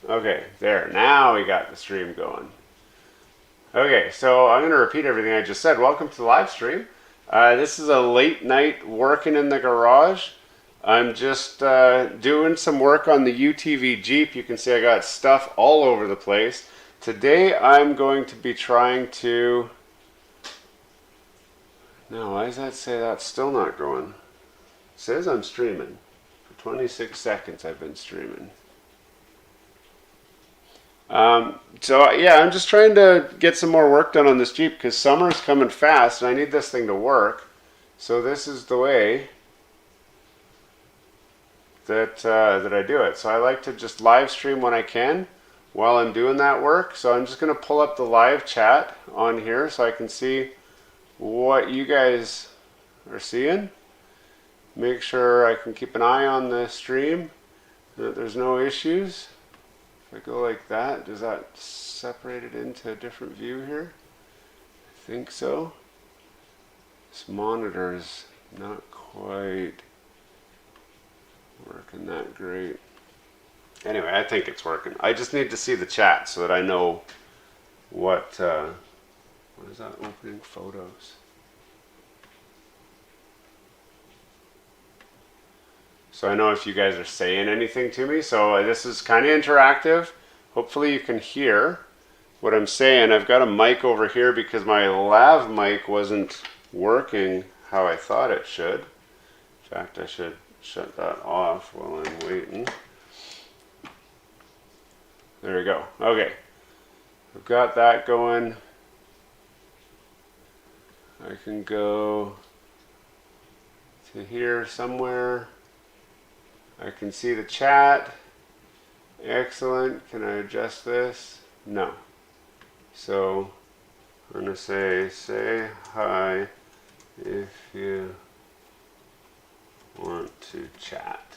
Okay, there. Now we got the stream going. Okay, so I'm going to repeat everything I just said. Welcome to the live stream. This is a late night working in the garage. I'm just doing some work on the UTV Jeep. You can see I got stuff all over the place. Today I'm going to be trying to... No, why does that say that's still not going? It says I'm streaming. For 26 seconds I've been streaming. So yeah, I'm just trying to get some more work done on this Jeep because summer's coming fast and I need this thing to work. So this is the way that I do it. So I like to just live stream when I can while I'm doing that work. So I'm just going to pull up the live chat on here so I can see what you guys are seeing. Make sure I can keep an eye on the stream, that there's no issues. If I go like that, does that separate it into a different view here? I think so. This monitor is not quite working that great. Anyway, I think it's working. I just need to see the chat so that I know what is that, opening photos? So I know if you guys are saying anything to me. So this is kind of interactive. Hopefully you can hear what I'm saying. I've got a mic over here because my lav mic wasn't working how I thought it should. In fact, I should shut that off while I'm waiting. There we go. Okay. I've got that going. I can go to here somewhere. I can see the chat. Excellent. Can I adjust this? No. So I'm going to say hi if you want to chat.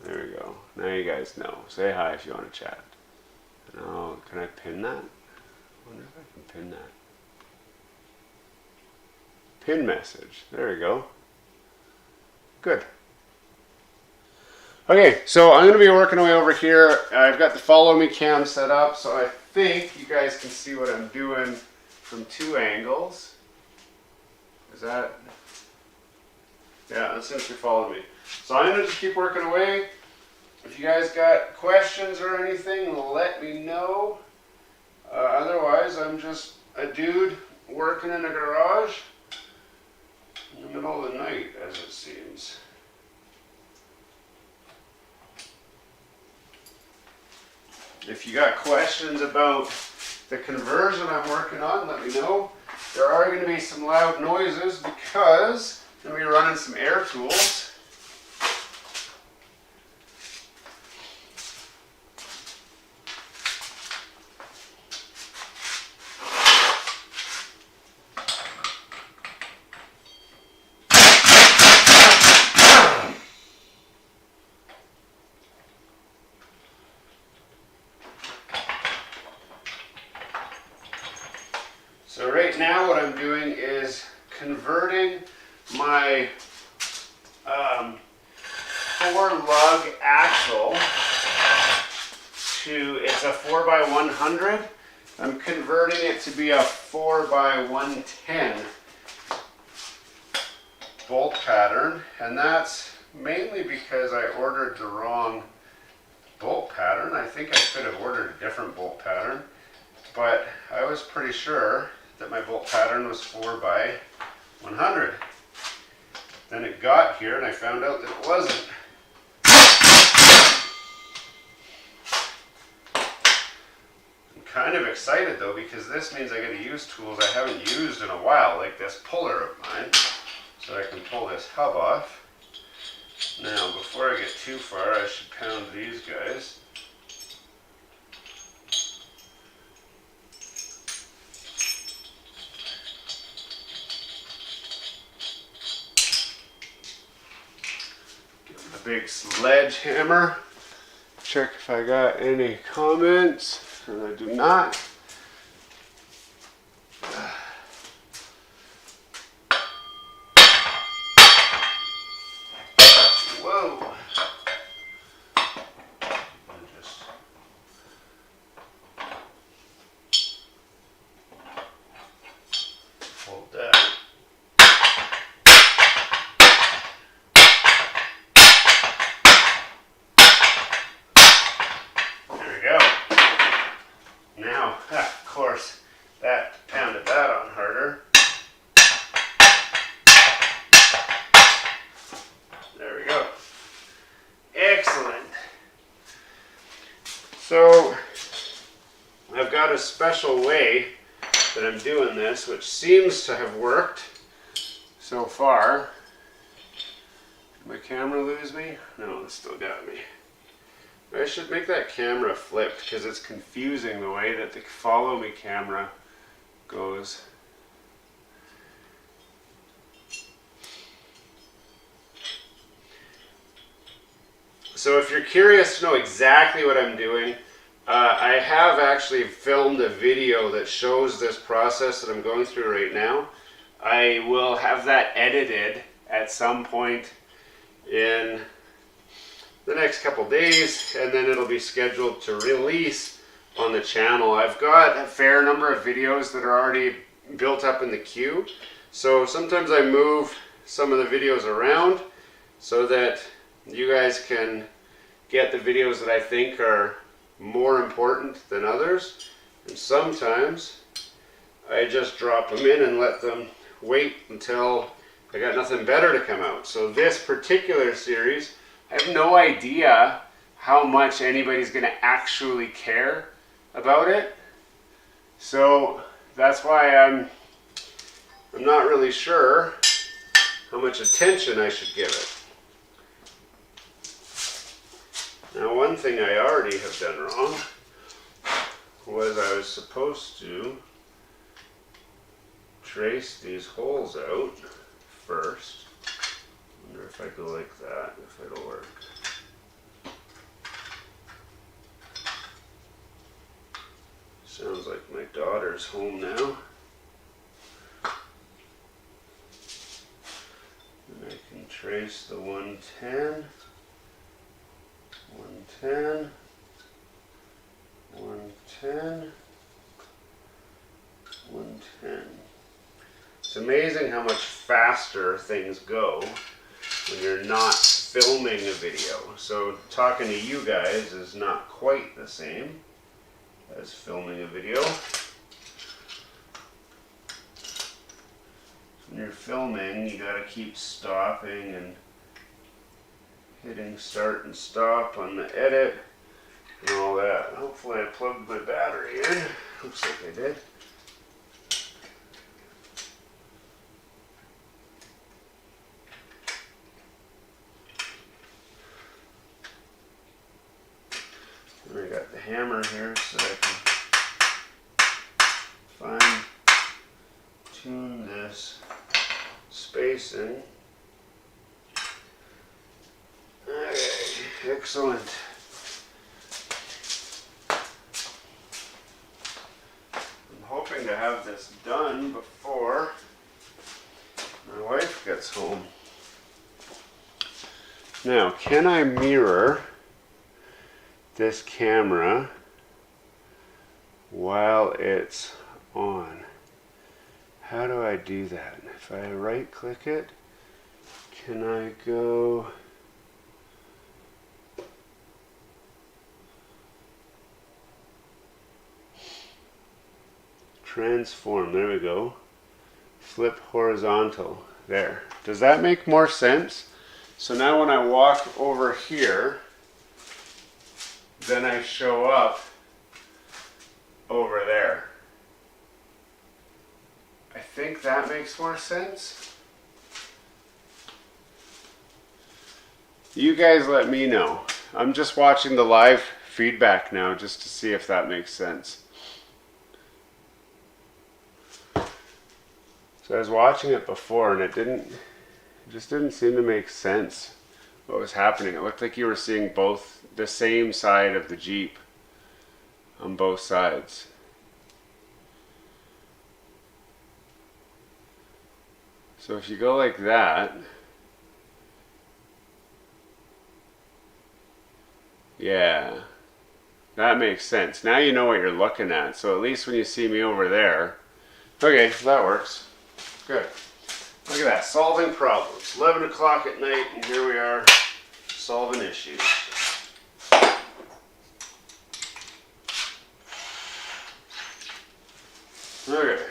There we go. Now you guys know. Say hi if you want to chat. Now, can I pin that? I wonder if I can pin that. Pin message. There we go. Good. Okay, so I'm going to be working away over here. I've got the follow me cam set up, so I think you guys can see what I'm doing from two angles. Is that? Yeah, that's since you're following me. So I'm going to just keep working away. If you guys got questions or anything, let me know. Otherwise, I'm just a dude working in a garage in the middle of the night, as it seems. If you got questions about the conversion I'm working on, let me know. There are going to be some loud noises because I'm going to be running some air tools. So right now what I'm doing is converting my 4-lug axle to, it's a 4x100. I'm converting it to be a 4x110 bolt pattern, and that's mainly because I ordered the wrong bolt pattern. I think I could have ordered a different bolt pattern, but I was pretty sure that my bolt pattern was 4x100. Then it got here and I found out that it wasn't. I'm kind of excited though, because this means I get to use tools I haven't used in a while, like this puller of mine. So I can pull this hub off. Now, before I get too far, I should pound these guys. Big sledgehammer. Check if I got any comments, and I do not. Whoa. So I've got a special way that I'm doing this, which seems to have worked so far. Did my camera lose me? No, it still got me. I should make that camera flipped because it's confusing the way that the follow me camera goes. So if you're curious to know exactly what I'm doing, I have actually filmed a video that shows this process that I'm going through right now. I will have that edited at some point in the next couple days, and then it'll be scheduled to release on the channel. I've got a fair number of videos that are already built up in the queue, so sometimes I move some of the videos around so that you guys can get the videos that I think are more important than others, and sometimes I just drop them in and let them wait until I got nothing better to come out. So this particular series, I have no idea how much anybody's going to actually care about it, so that's why I'm not really sure how much attention I should give it. Now, one thing I already have done wrong was I was supposed to trace these holes out first. I wonder if I go like that, if it'll work. Sounds like my daughter's home now. And I can trace the 110. 110, 110, 110. It's amazing how much faster things go when you're not filming a video. So talking to you guys is not quite the same as filming a video. When you're filming, you gotta keep stopping and hitting start and stop on the edit and all that. Hopefully I plugged my battery in. Looks like I did. And I got the hammer here so I can fine tune this spacing. Excellent. I'm hoping to have this done before my wife gets home. Now, can I mirror this camera while it's on? How do I do that? If I right click it, can I go transform? There we go. Flip horizontal. There. Does that make more sense? So now when I walk over here, then I show up over there. I think that makes more sense. You guys let me know. I'm just watching the live feedback now just to see if that makes sense. So I was watching it before and it just didn't seem to make sense what was happening. It looked like you were seeing both the same side of the Jeep on both sides. So if you go like that, yeah, that makes sense. Now you know what you're looking at. So at least when you see me over there, okay, that works. Good. Look at that, solving problems. 11 o'clock at night, and here we are solving issues. Okay.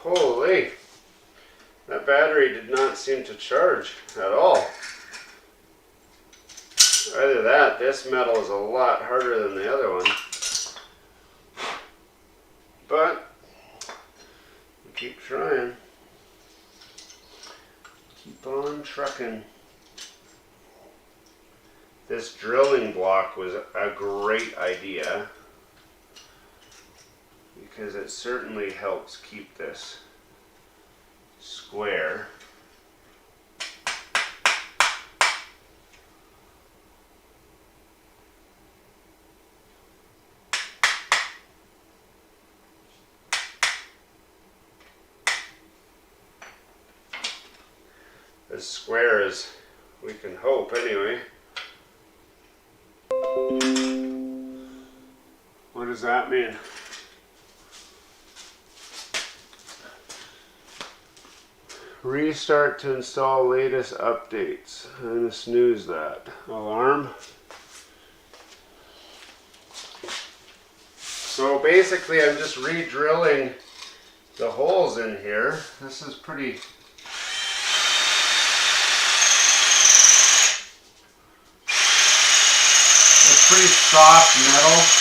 Holy, that battery did not seem to charge at all. Either that, this metal is a lot harder than the other one. But, keep trying. Keep on trucking. This drilling block was a great idea because it certainly helps keep this square. As square as we can hope anyway. What does that mean? Restart to install latest updates. I'm going to snooze that. Alarm. So basically I'm just re-drilling the holes in here. This is pretty... It's pretty soft metal.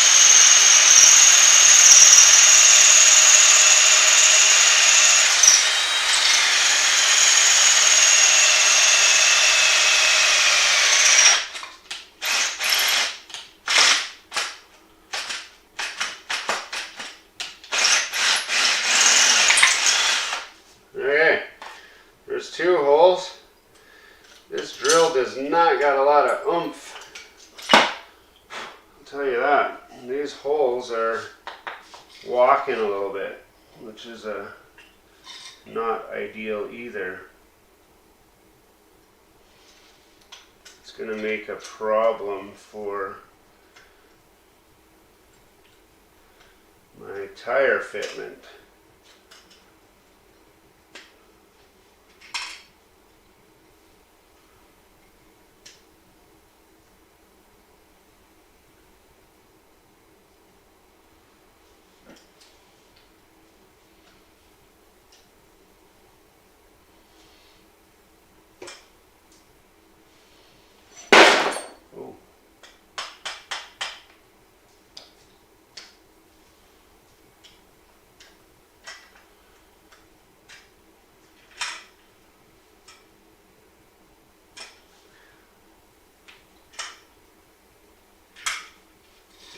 Okay, there's 2 holes. This drill does not got a lot of oomph. I'll tell you that. These holes are walking a little bit, which is not ideal either. It's going to make a problem for my tire fitment.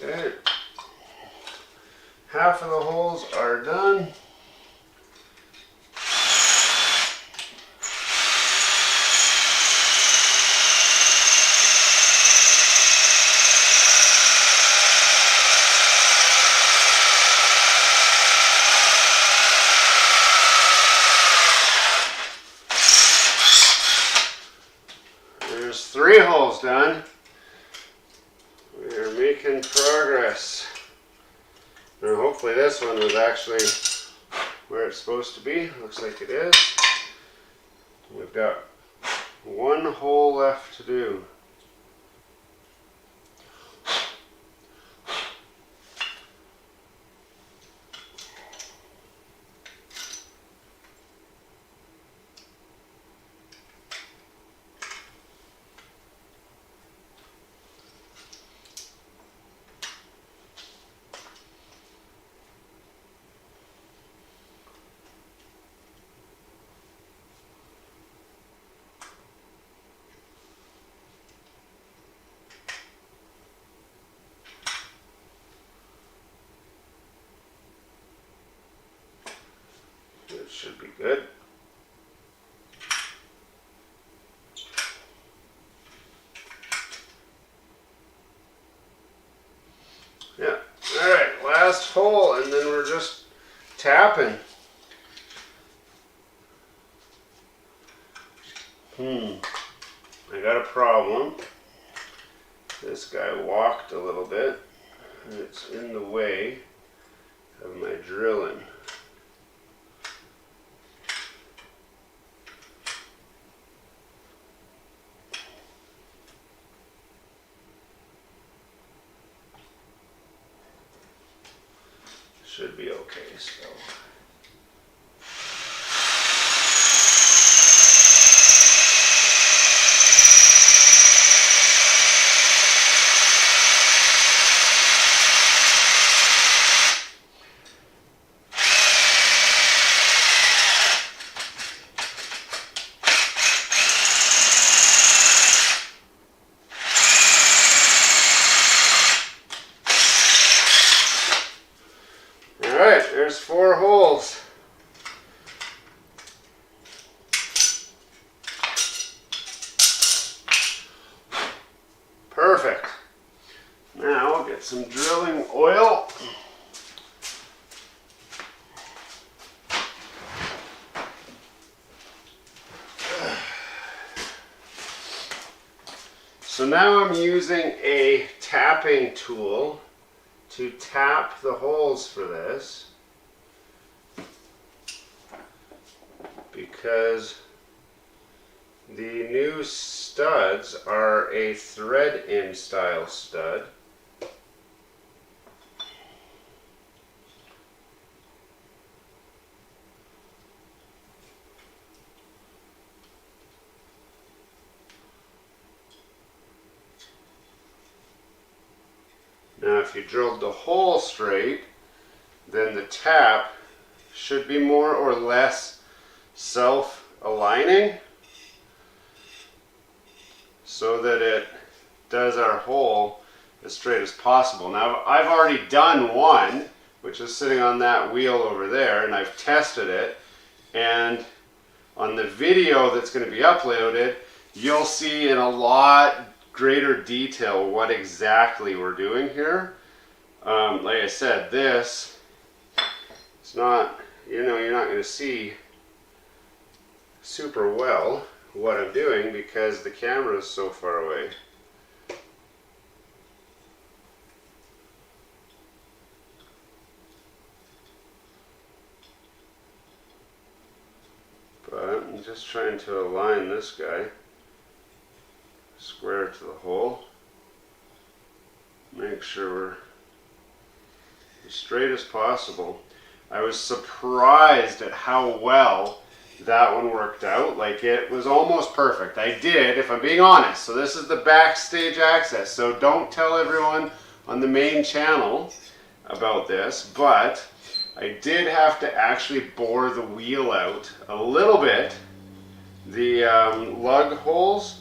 Okay. Half of the holes are done. There's 3 holes done. We are making progress. Now hopefully this one was actually where it's supposed to be. Looks like it is. We've got 1 hole left to do. It should be good. Yeah. Alright, last hole, and then we're just tapping. I got a problem. This guy walked a little bit, and it's in the way of my drilling. Should be okay still. get some drilling oil. So now I'm using a tapping tool to tap the holes for this, because the new studs are a thread-in style stud. Now if you drilled the hole straight, then the tap should be more or less self-aligning so that it does our hole as straight as possible. Now I've already done one, which is sitting on that wheel over there, and I've tested it, and on the video that's going to be uploaded, you'll see in a lot greater detail what exactly we're doing here. Like I said, this, it's not, you're not going to see super well what I'm doing because the camera is so far away. But I'm just trying to align this guy square to the hole. Make sure we're as straight as possible. I was surprised at how well that one worked out. Like, it was almost perfect. I did, if I'm being honest. So this is the backstage access. So don't tell everyone on the main channel about this, but I did have to actually bore the wheel out a little bit. The lug holes,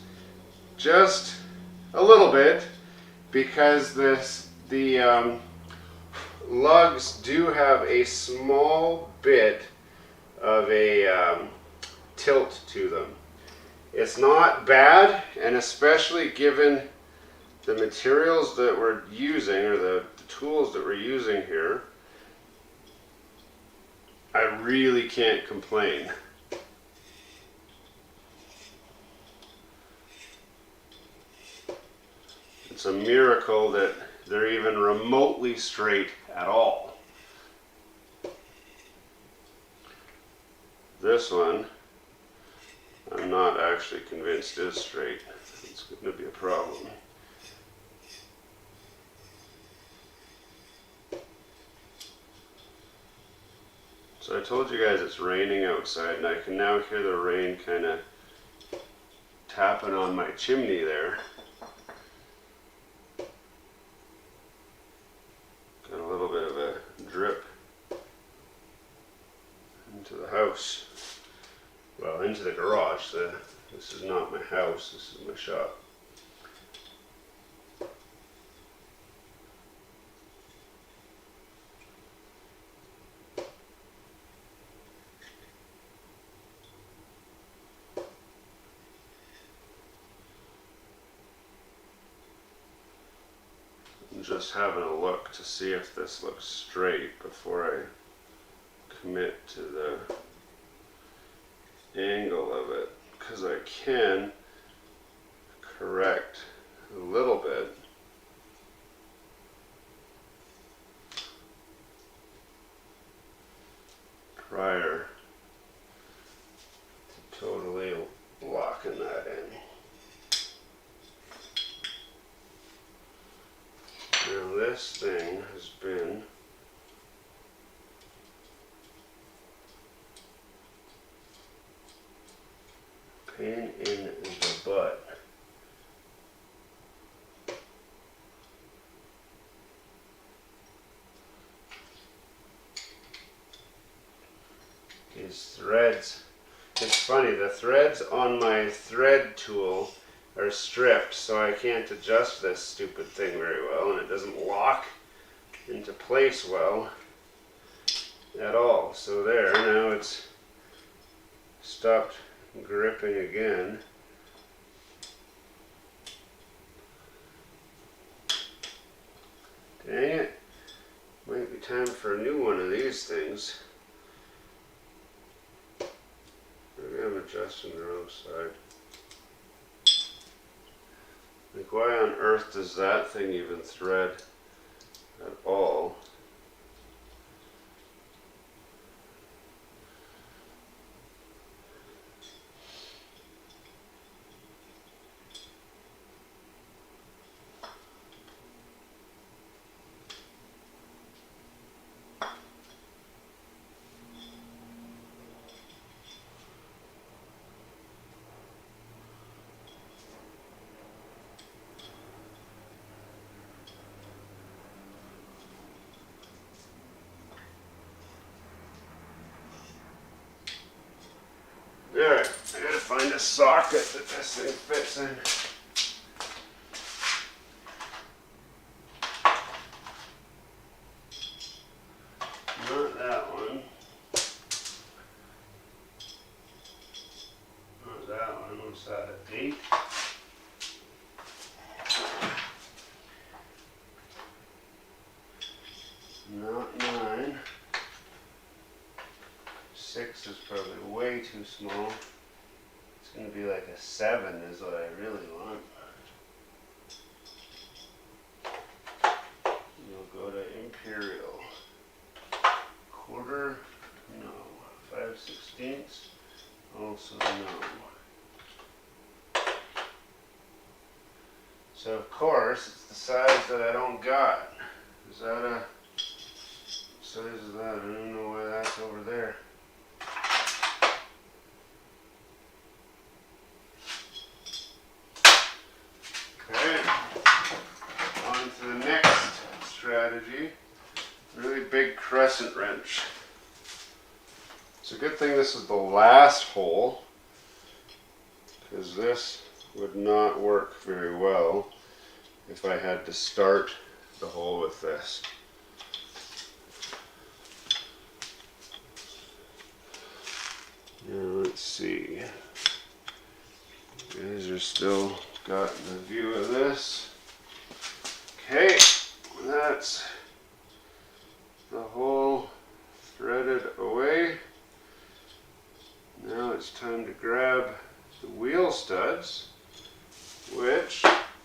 just a little bit, because the lugs do have a small bit of a tilt to them. It's not bad, and especially given the materials that we're using, or the tools that we're using here, I really can't complain. It's a miracle that they're even remotely straight at all. This one, I'm not actually convinced is straight. It's going to be a problem. So I told you guys it's raining outside, and I can now hear the rain kind of tapping on my chimney there. Got a little bit of a drip into the house. Well, into the garage. This is not my house, this is my shop. I'm just having a look to see if this looks straight before I commit to the angle of it, because I can correct a little bit. Prior to totally locking that in. Now this thing has been pain in the butt. These threads, it's funny, the threads on my thread tool are stripped, so I can't adjust this stupid thing very well, and it doesn't lock into place well at all. So there, now it's stopped gripping again. Dang it. Might be time for a new one of these things. Maybe I'm adjusting the wrong side. Like, why on earth does that thing even thread at all? Alright, I gotta find a socket that this thing fits in. Not that one. Not that one. What's that, a date? Not 9. 6 is probably way too small. It's going to be like a 7 is what I really want. We'll go to Imperial. Quarter, no. 5/16, also no. So of course, it's the size that I don't got. Is that a size is that? I don't know why that's over there. Okay, on to the next strategy. Really big crescent wrench. It's a good thing this is the last hole, because this would not work very well if I had to start the hole with this. Now let's see. You guys are still got the view of this. Okay, that's the hole threaded away. Now it's time to grab the wheel studs, which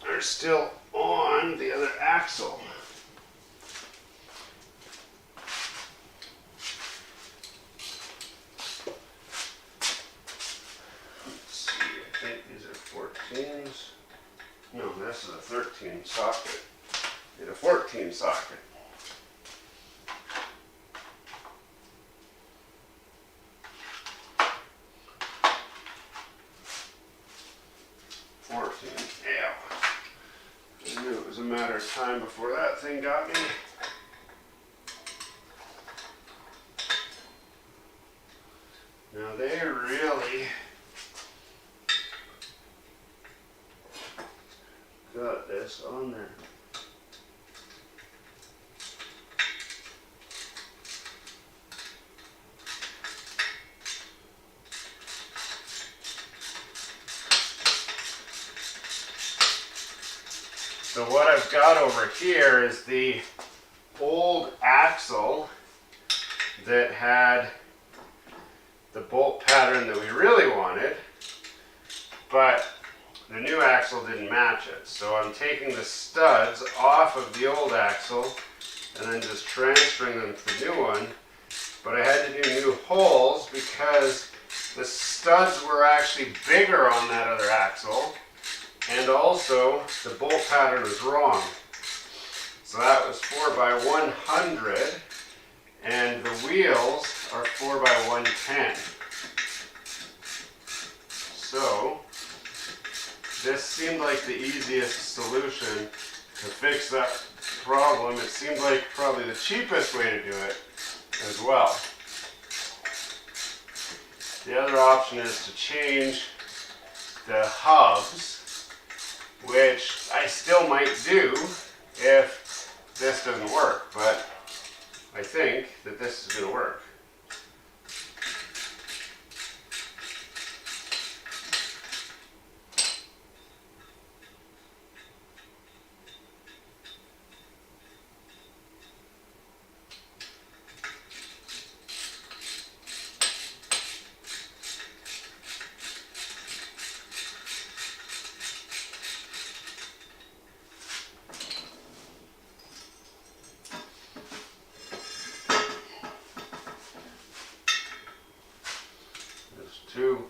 are still on the other axle. Let's see, I think these are 14s. No, this is a 13 socket. Need a 14 socket. Yeah. I knew it was a matter of time before that thing got me. Now they really got this on there. So what I've got over here is the old axle that had the bolt pattern that we really wanted, but the new axle didn't match it. So I'm taking the studs off of the old axle and then just transferring them to the new one. But I had to do new holes because the studs were actually bigger on that other axle. And also, the bolt pattern was wrong. So that was 4x100, and the wheels are 4x110. So, this seemed like the easiest solution to fix that problem. It seemed like probably the cheapest way to do it as well. The other option is to change the hubs, which I still might do if this doesn't work, but I think that this is going to work. two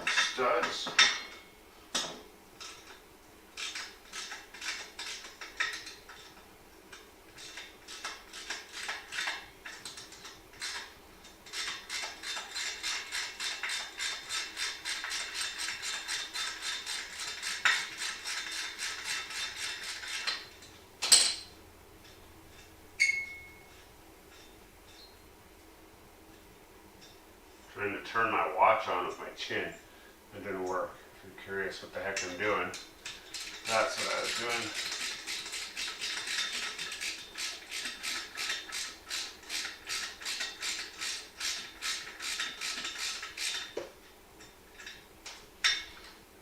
studs. Trying to turn my watch on with my chin. It didn't work. If you're curious what the heck I'm doing, that's what I was doing.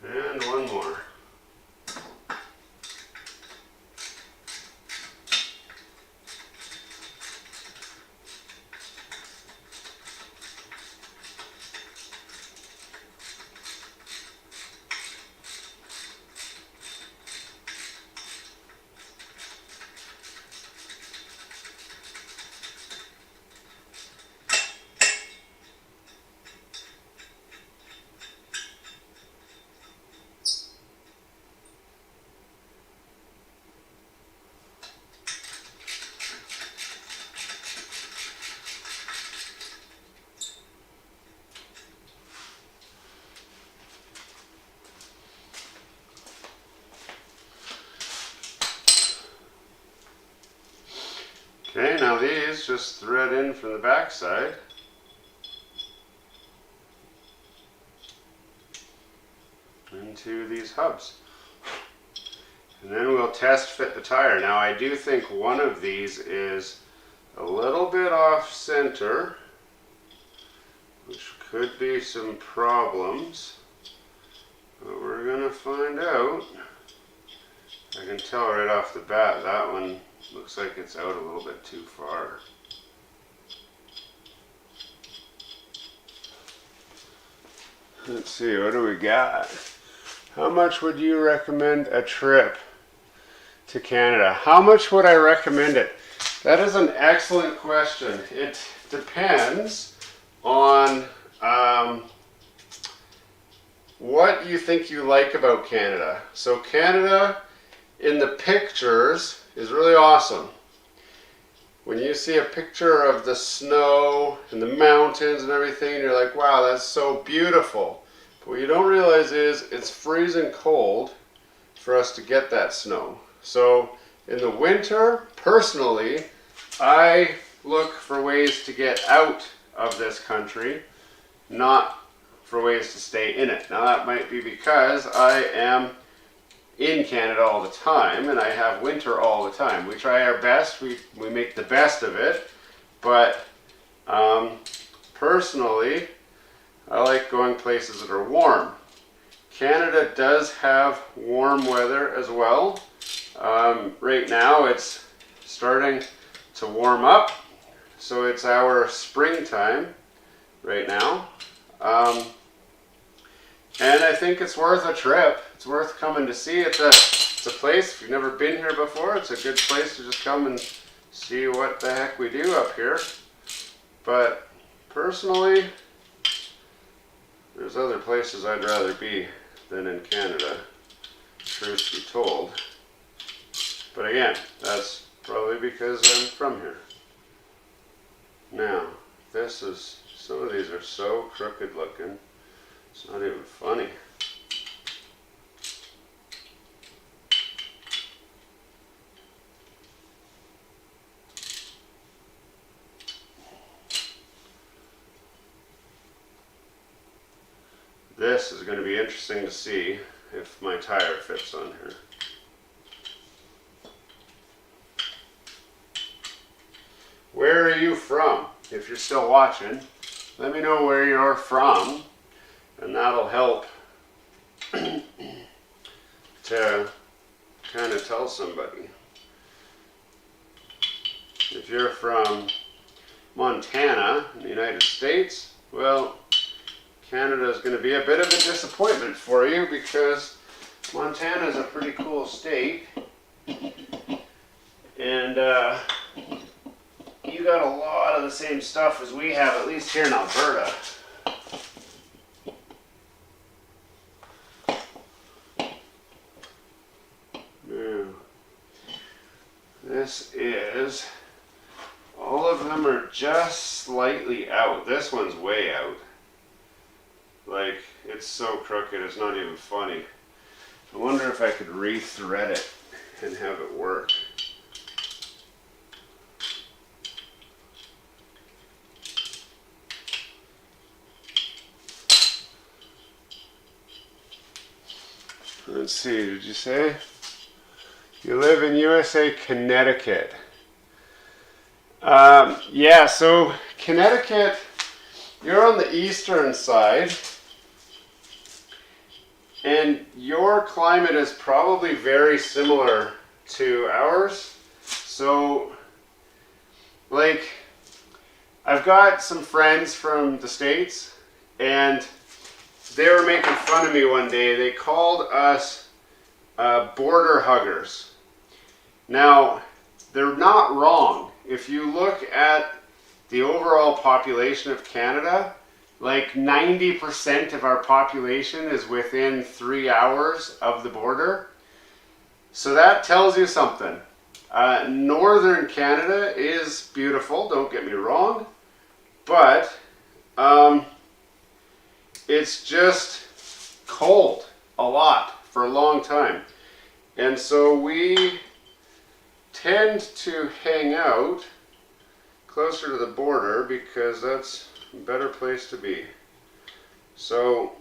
And one more. Okay, now these just thread in from the back side. Into these hubs. And then we'll test fit the tire. Now I do think one of these is a little bit off center, which could be some problems, but we're gonna find out. I can tell right off the bat that one looks like it's out a little bit too far. Let's see, what do we got? How much would you recommend a trip to Canada? How much would I recommend it? That is an excellent question. It depends on what you think you like about Canada. So Canada in the pictures is really awesome. When you see a picture of the snow and the mountains and everything, you're like, wow, that's so beautiful. But what you don't realize is it's freezing cold for us to get that snow. So in the winter, personally, I look for ways to get out of this country, not for ways to stay in it. Now that might be because I am in Canada all the time and I have winter all the time. We try our best, we make the best of it, but personally I like going places that are warm. Canada does have warm weather as well. Right now it's starting to warm up, so it's our springtime right now. And I think it's worth a trip. It's worth coming to see. It's a place, if you've never been here before, it's a good place to just come and see what the heck we do up here. But personally, there's other places I'd rather be than in Canada, truth be told. But again, that's probably because I'm from here. Now, some of these are so crooked looking, it's not even funny. This is going to be interesting to see if my tire fits on here. Where are you from? If you're still watching, let me know where you're from, and that'll help to kind of tell somebody. If you're from Montana in the United States, well, Canada is going to be a bit of a disappointment for you because Montana is a pretty cool state, and you got a lot of the same stuff as we have, at least here in Alberta. this is, all of them are just slightly out. This one's way out. Like, it's so crooked, it's not even funny. I wonder if I could re-thread it and have it work. Let's see, did you say? You live in USA, Connecticut. Yeah, so Connecticut, you're on the eastern side, and your climate is probably very similar to ours. So, like, I've got some friends from the States, and they were making fun of me one day. They called us border huggers. Now, they're not wrong. If you look at the overall population of Canada, like 90% of our population is within 3 hours of the border. So that tells you something. Northern Canada is beautiful, don't get me wrong, but it's just cold a lot for a long time. And so we tend to hang out closer to the border because that's a better place to be. So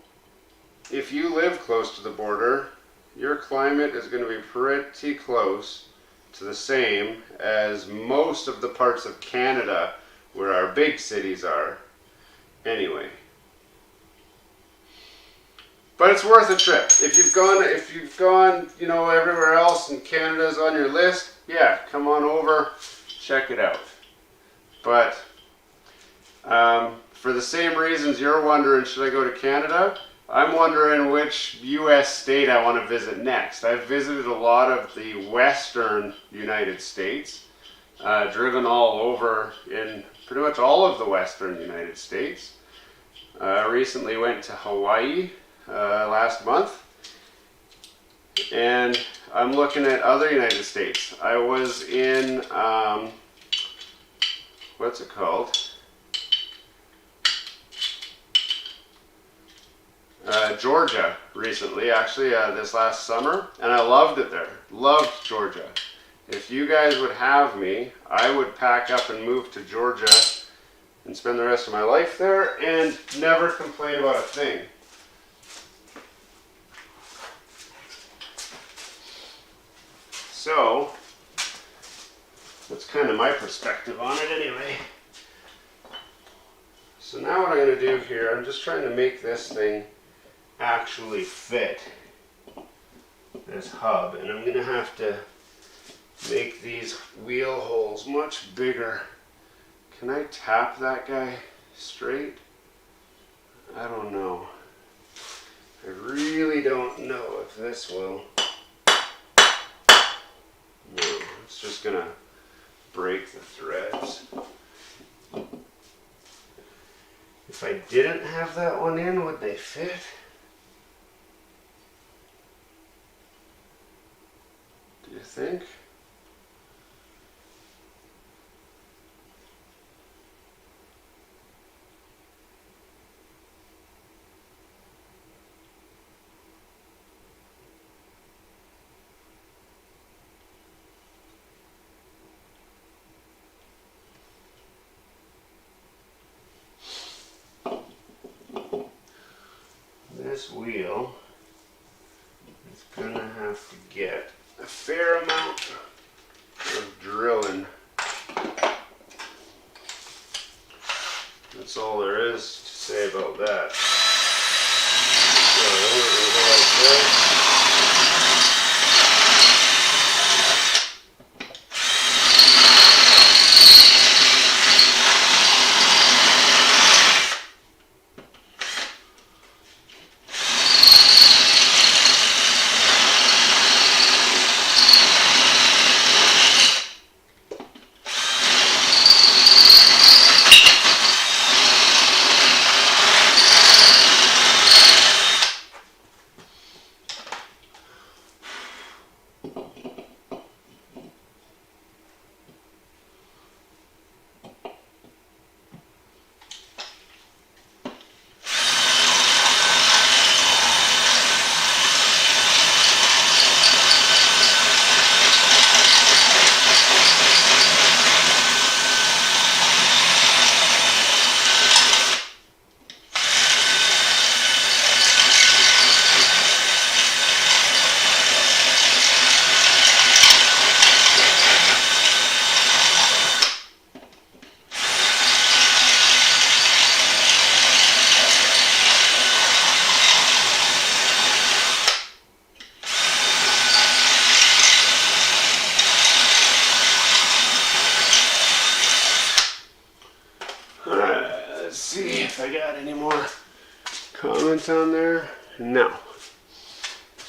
if you live close to the border, your climate is going to be pretty close to the same as most of the parts of Canada where our big cities are. Anyway. But it's worth a trip. If you've gone, you know, everywhere else and Canada's on your list, yeah, come on over, check it out. But for the same reasons you're wondering, should I go to Canada? I'm wondering which U.S. state I want to visit next. I've visited a lot of the western United States, driven all over in pretty much all of the western United States. Recently went to Hawaii last month, and I'm looking at other United States. I was in, what's it called? Georgia recently, actually this last summer, and I loved it there. Loved Georgia. If you guys would have me, I would pack up and move to Georgia and spend the rest of my life there and never complain about a thing. So, that's kind of my perspective on it anyway. So now what I'm going to do here, I'm just trying to make this thing actually fit this hub, and I'm going to have to make these wheel holes much bigger. Can I tap that guy straight? I don't know. I really don't know if this will. No, it's just going to break the threads. If I didn't have that one in, would they fit? Do you think? This wheel is going to have to get a fair amount of drilling. That's all there is to say about that. So we're going to go like this. Comments on there? No.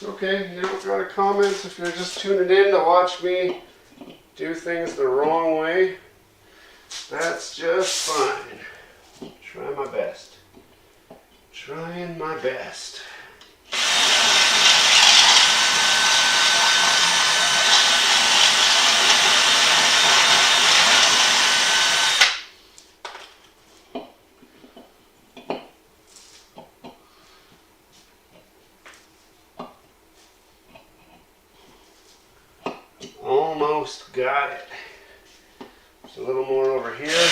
Okay, you don't got a comment if you're just tuning in to watch me do things the wrong way. That's just fine. Try my best. Trying my best. Almost got it. Just a little more over here.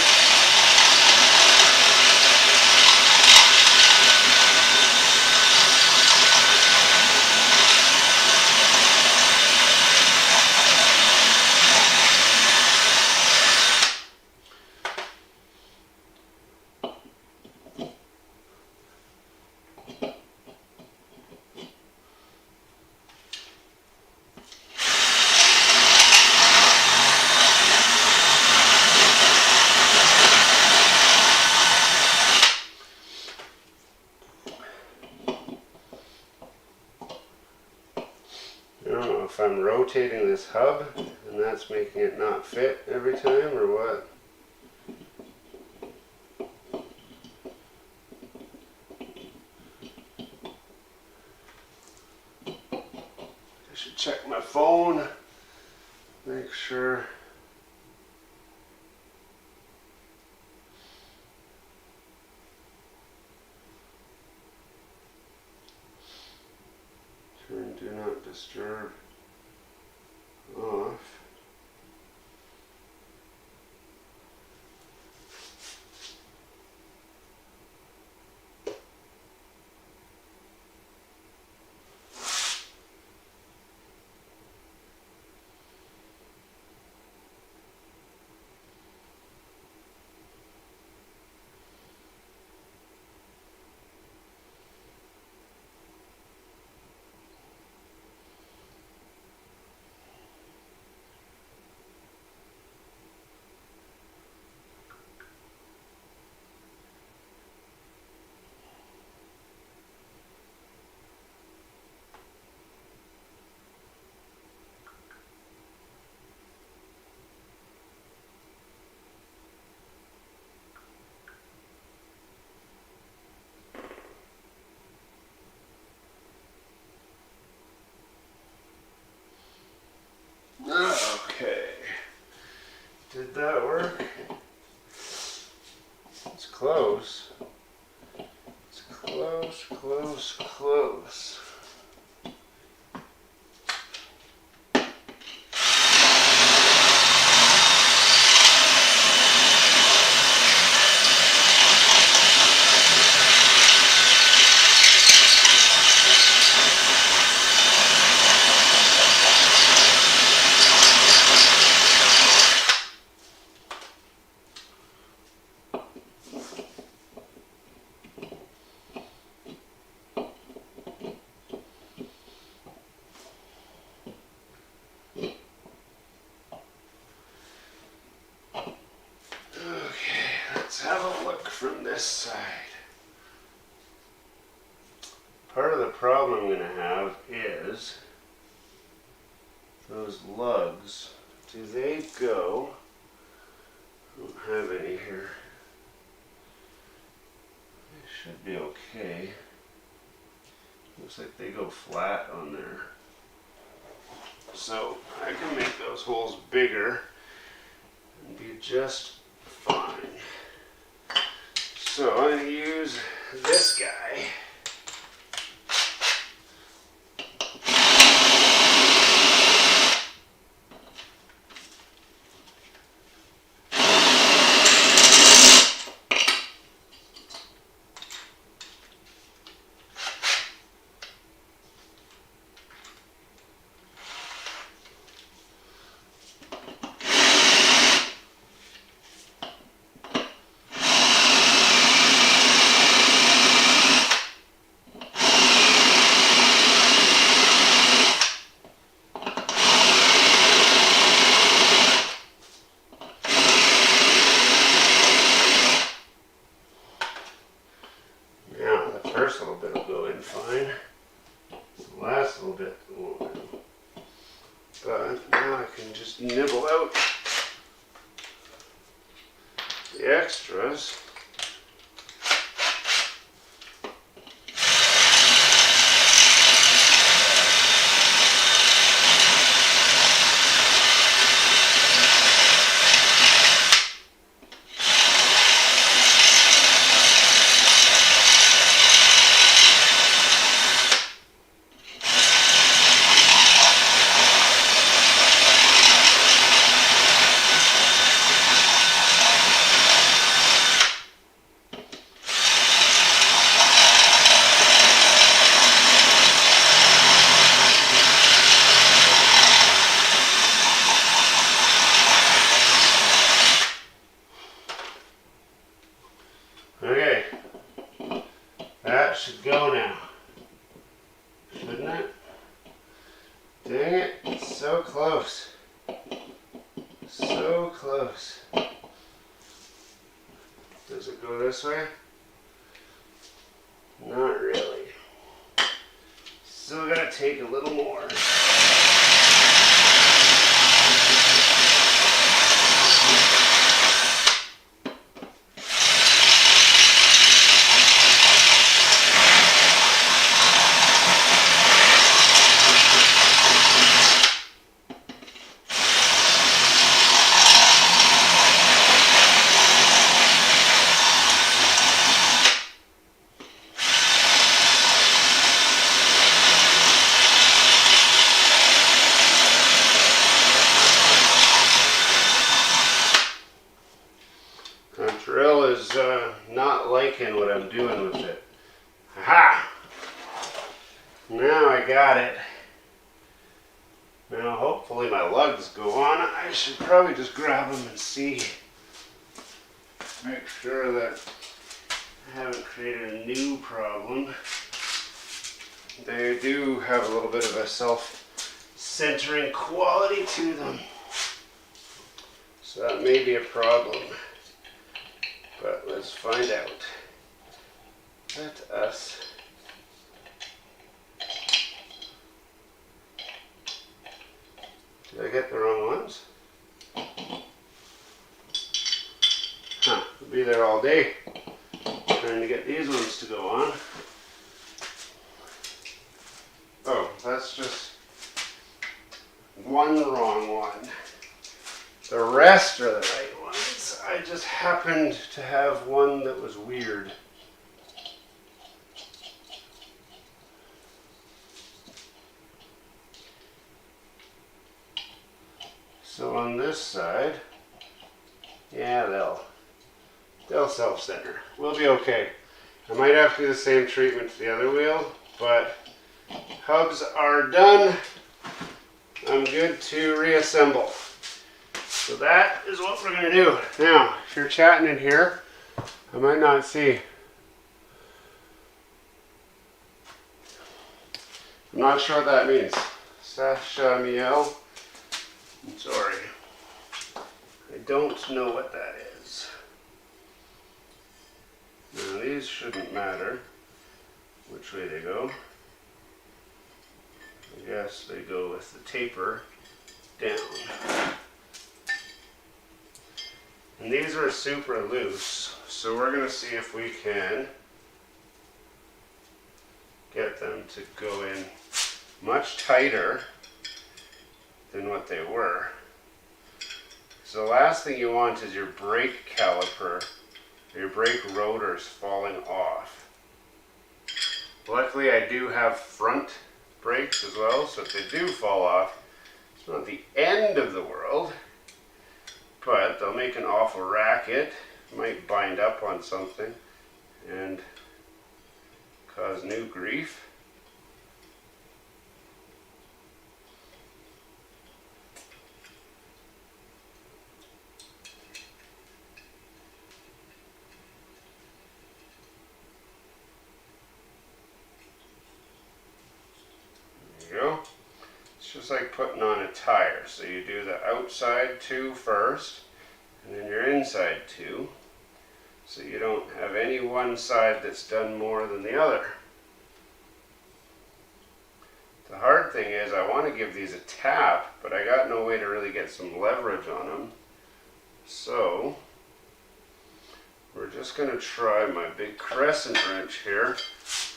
I don't know if I'm rotating this hub and that's making it not fit every time or what. I should check my phone, make sure. Turn do not disturb off. Okay. Did that work? It's close. It's close, close, close. Let's have a look from this side. Part of the problem I'm going to have is those lugs. Do they go? I don't have any here. They should be okay. Looks like they go flat on there. So I can make those holes bigger and be just fine. So I'm going to use this guy. first little bit will go in fine. The last little bit won't. But now I can just nibble out the extras. Okay, that should go now, shouldn't it? Dang it, it's so close, so close. Does it go this way? Not really. Still gotta take a little more. Drill is not liking what I'm doing with it. Aha! Now I got it. Now hopefully my lugs go on. I should probably just grab them and see. Make sure that I haven't created a new problem. They do have a little bit of a self-centering quality to them. So that may be a problem. But let's find out. Let us did I get the wrong ones? Huh, I'll be there all day trying to get these ones to go on. Oh, that's just one wrong one. The rest are the right ones. I just happened to have one that was weird. So on this side, yeah, they'll self-center. We'll be okay. I might have to do the same treatment to the other wheel, but hubs are done. I'm good to reassemble. So that is what we're going to do. Now, if you're chatting in here, I might not see. I'm not sure what that means. Sasha Miel. I'm sorry. I don't know what that is. Now, these shouldn't matter which way they go. I guess they go with the taper down. And these are super loose, so we're going to see if we can get them to go in much tighter than what they were. So the last thing you want is your brake caliper, or your brake rotors falling off. Luckily I do have front brakes as well, so if they do fall off, it's not the end of the world. But they'll make an awful racket, might bind up on something and cause new grief. There you go. It's just like putting on a tire. So you do the outside two first, and then your inside two. so you don't have any one side that's done more than the other. The hard thing is I want to give these a tap, but I got no way to really get some leverage on them. So we're just going to try my big crescent wrench here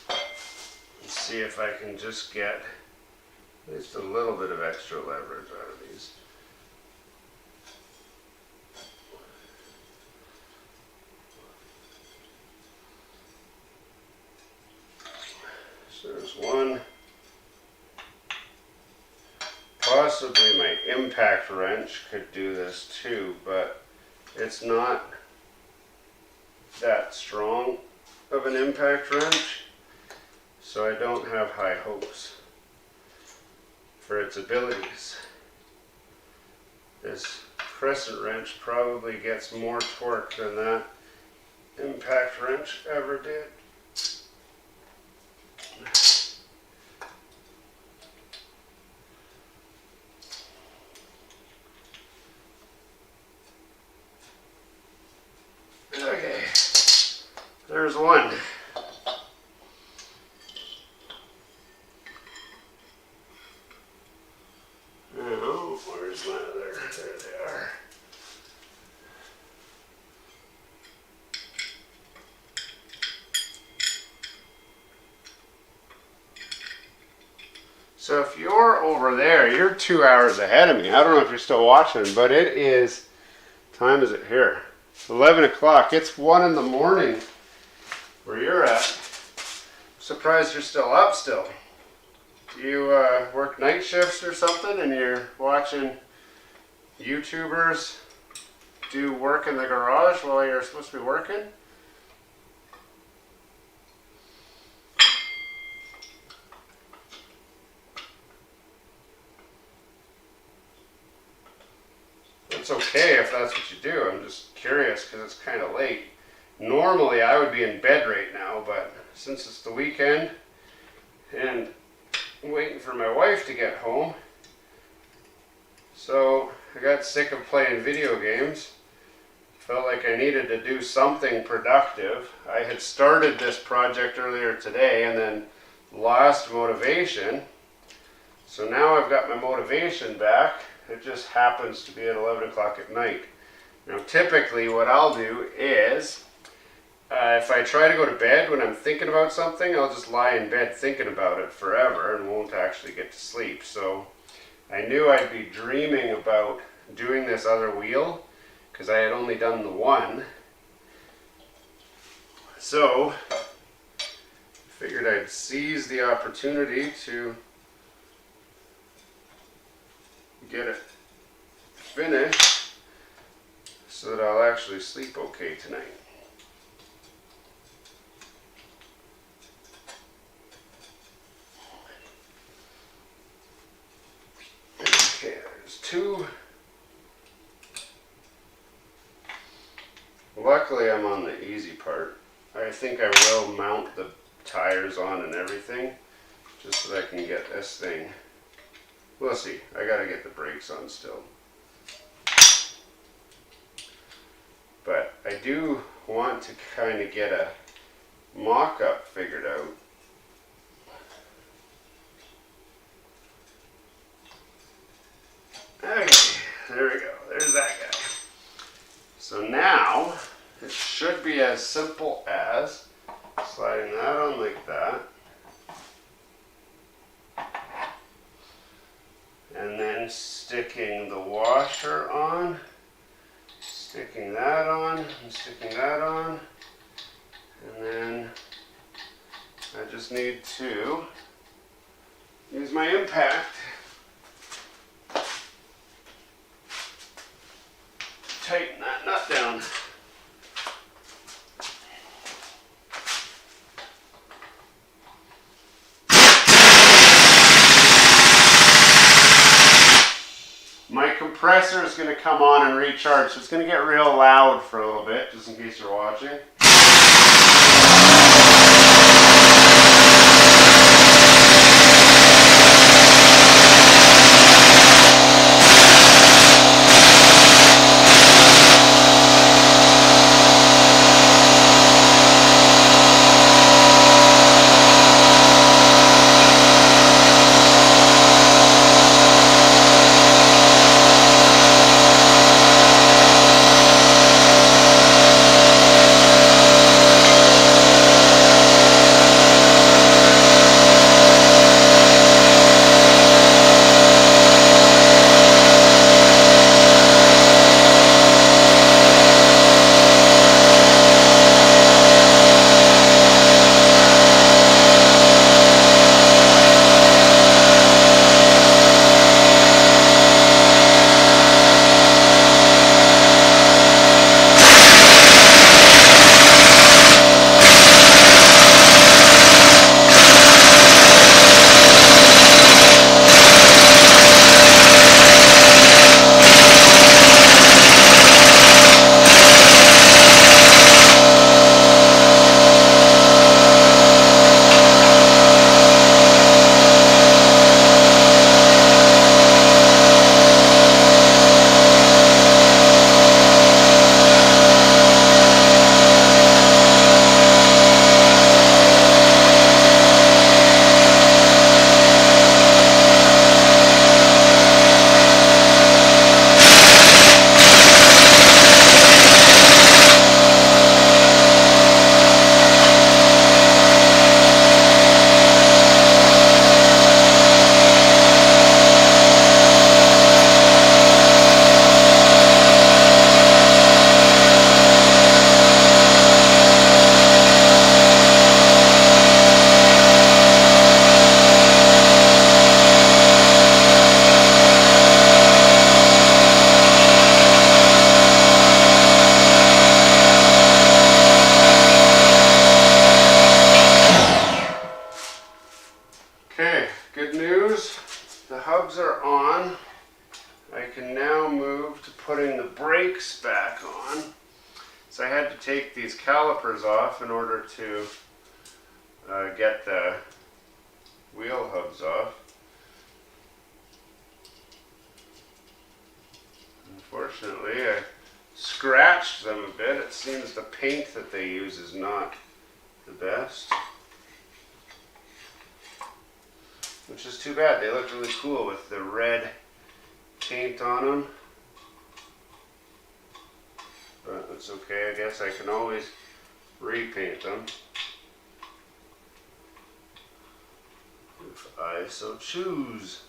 and see if I can just get at least a little bit of extra leverage out of these. So there's one. Possibly my impact wrench could do this too, but it's not that strong of an impact wrench, so I don't have high hopes for its abilities. This crescent wrench probably gets more torque than that impact wrench ever did. Okay, there's one. Now, where's my other? There they are. So if you're over there, you're 2 hours ahead of me. I don't know if you're still watching, but it is, time is it here? 11 o'clock. It's 1 in the morning where you're at. I'm surprised you're still up still. Do you work night shifts or something and you're watching YouTubers do work in the garage while you're supposed to be working? It's okay if that's what you do. I'm just curious because it's kind of late. Normally I would be in bed right now, but since it's the weekend and I'm waiting for my wife to get home, so I got sick of playing video games. Felt like I needed to do something productive. I had started this project earlier today and then lost motivation. So now I've got my motivation back. It just happens to be at 11 o'clock at night. Now typically what I'll do is, if I try to go to bed when I'm thinking about something, I'll just lie in bed thinking about it forever and won't actually get to sleep. So I knew I'd be dreaming about doing this other wheel because I had only done the one. So I figured I'd seize the opportunity to get it finished so that I'll actually sleep okay tonight. Okay, there's two. Luckily I'm on the easy part. I think I will mount the tires on and everything just so that I can get this thing. We'll see. I gotta get the brakes on still. But I do want to kind of get a mock-up figured out. Okay, there we go. There's that guy. So now, it should be as simple as sliding that on like that. And then sticking the washer on, sticking that on, and sticking that on. And then I just need to use my impact to tighten that nut down. My compressor is going to come on and recharge, so it's going to get real loud for a little bit, just in case you're watching. good news, the hubs are on. I can now move to putting the brakes back on. So I had to take these calipers off in order to get the wheel hubs off. Unfortunately, I scratched them a bit. It seems the paint that they use is not the best. Which is too bad. They look really cool with the red paint on them. But it's okay, I guess I can always repaint them if I so choose.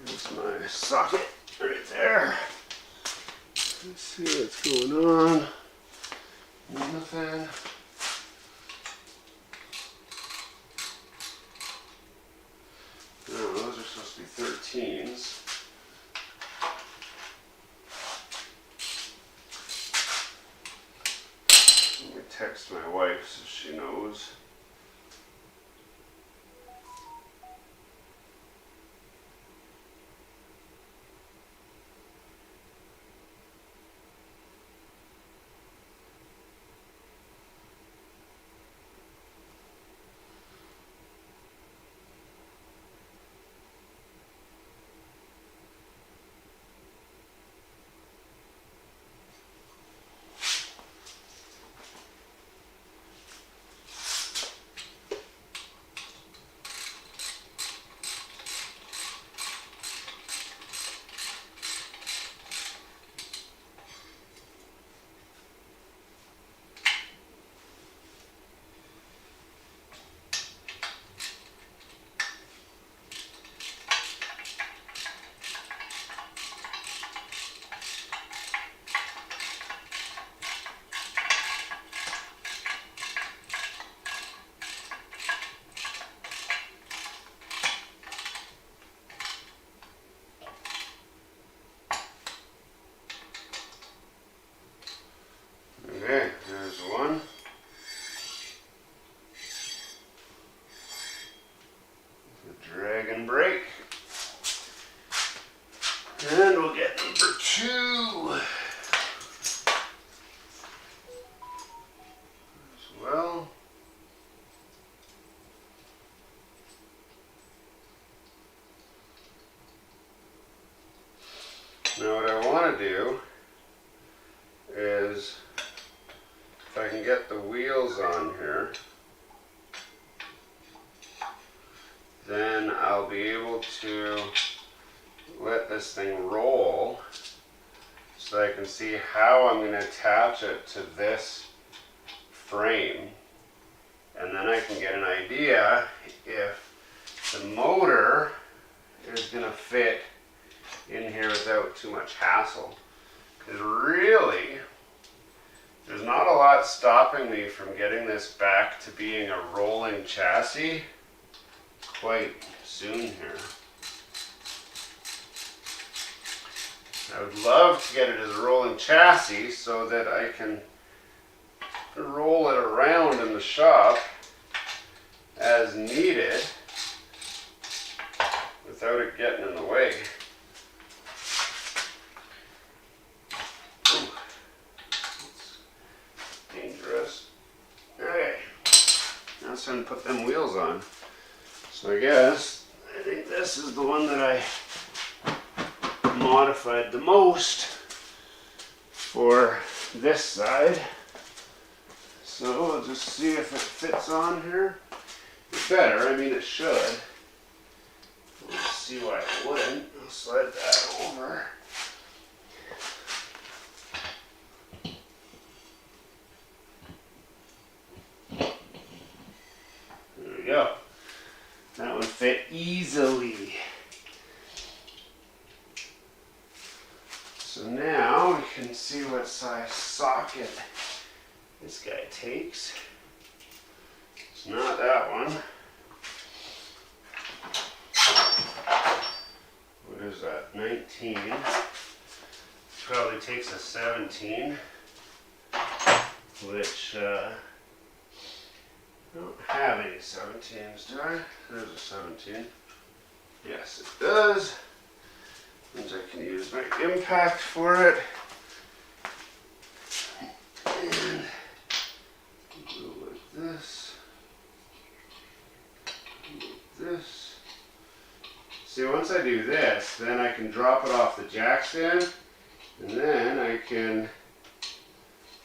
There's my socket right there. Let's see what's going on. Nothing. No, those are supposed to be 13s. Let me text my wife so she knows. Okay, there's one. The dragon brake. And we'll get number 2 as well. Now what I want to do is, if I can get the wheels on here, then I'll be able to let this thing roll so I can see how I'm going to attach it to this frame. And then I can get an idea if the motor is going to fit in here without too much hassle. Because really, there's not a lot stopping me from getting this back to being a rolling chassis quite soon here. I would love to get it as a rolling chassis so that I can roll it around in the shop as needed without it getting in the way. Ooh, that's dangerous. Okay, now it's time to put them wheels on. So I think this is the one that I modified the most for this side. So I'll just see if it fits on here. It better, I mean it should. Let's see why it wouldn't. I'll slide that over. There we go. That one fit easily. So now we can see what size socket this guy takes. It's not that one. What is that? 19. Probably takes a 17, which I don't have any 17s, do I? There's a 17. Yes, it does. Means I can use my impact for it. And go like this. Like this. See, once I do this, then I can drop it off the jack stand, and then I can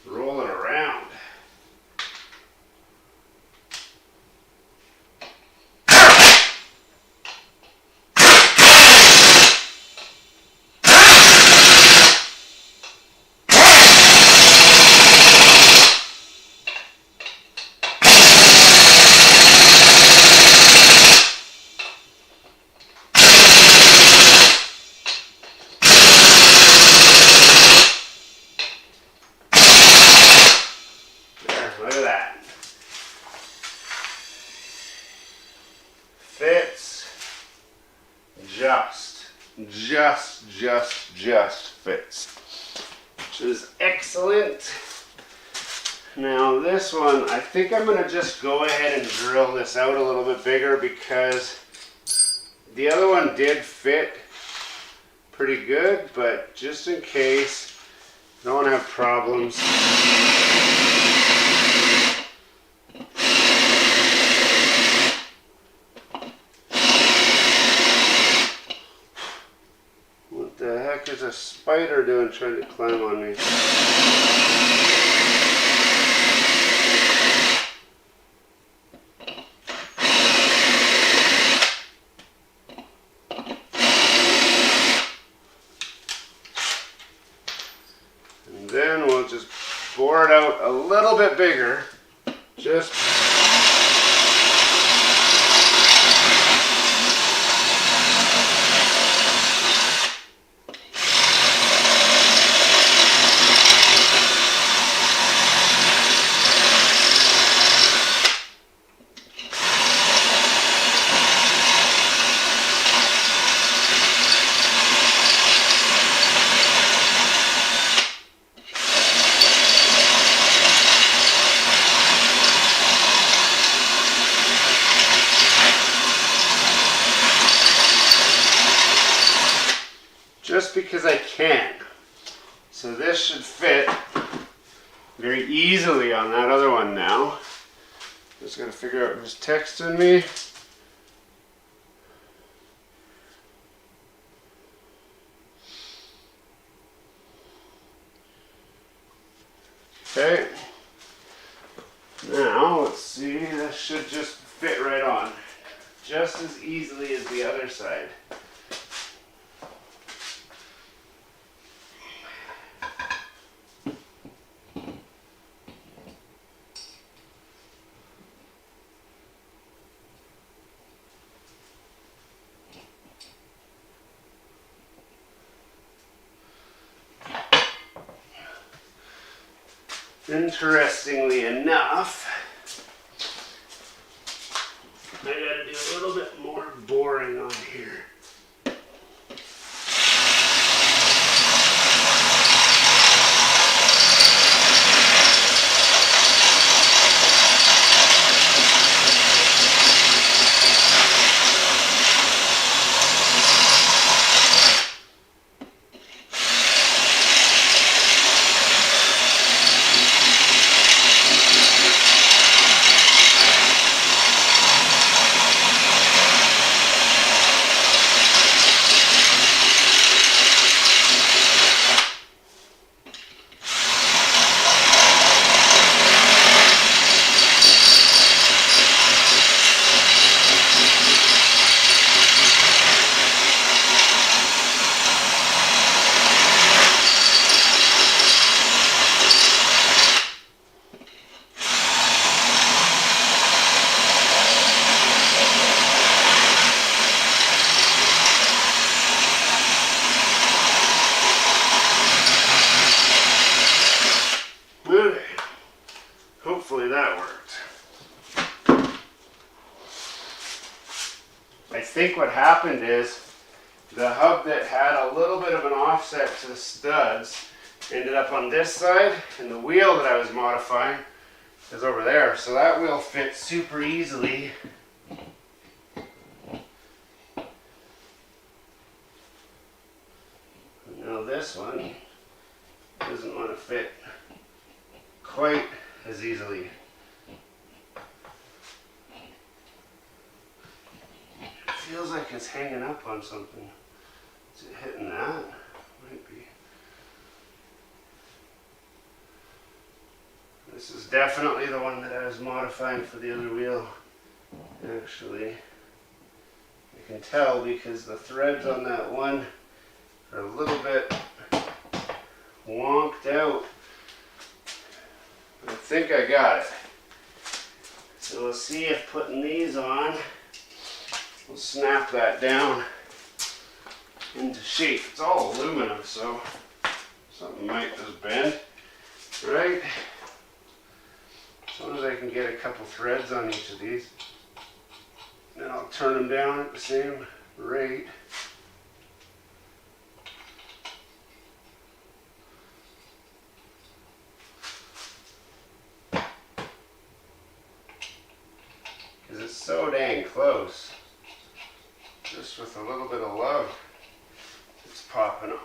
roll it around. Look at that. Fits. Just fits. Which is excellent. Now this one, I think I'm going to just go ahead and drill this out a little bit bigger because the other one did fit pretty good, but just in case I don't want to have problems. What the heck is a spider doing trying to climb on me? And then we'll just bore it out a little bit bigger. Just because I can. So this should fit very easily on that other one now. Just gotta figure out who's texting me. Okay. Now let's see, this should just fit right on. Just as easily as the other side. Interestingly enough, I gotta do a little bit more boring on here. Hopefully that worked. I think what happened is the hub that had a little bit of an offset to the studs ended up on this side, and the wheel that I was modifying is over there. So that will fit super easily. Now this one doesn't want to fit quite as easily. It feels like it's hanging up on something. Is it hitting that? Might be. This is definitely the one that I was modifying for the other wheel. Actually, I can tell because the threads on that one are a little bit wonked out. I think I got it. So we'll see if putting these on will snap that down into shape. It's all aluminum, so something might just bend, right? As long as I can get a couple threads on each of these, then I'll turn them down at the same rate. Because it's so dang close. Just with a little bit of love, it's popping on.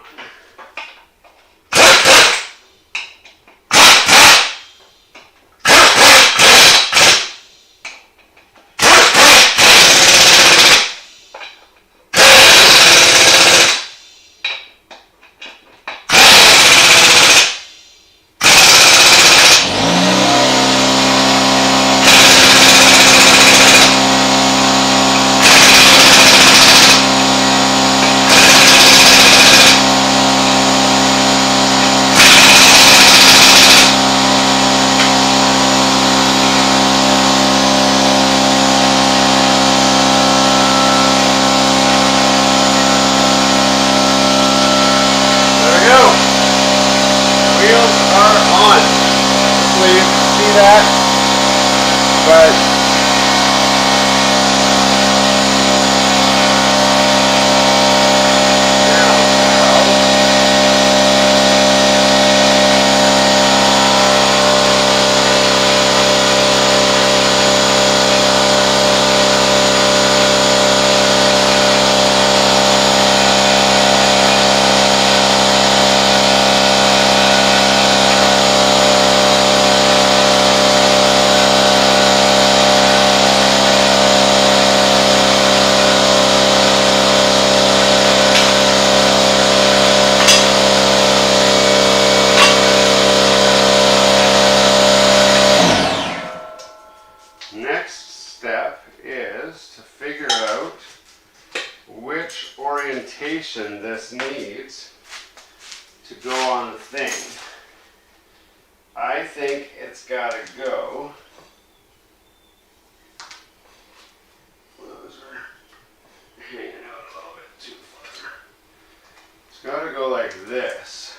This needs to go on the thing. I think it's got to go. Those are hanging out a little bit too far. It's got to go like this.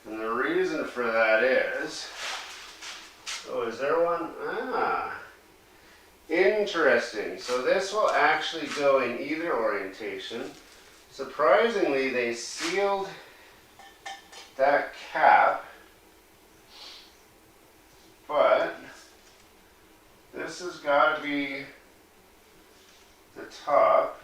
And the reason for that is, oh, is there one? Ah, interesting. So this will actually go in either orientation. Surprisingly, they sealed that cap, but this has got to be the top,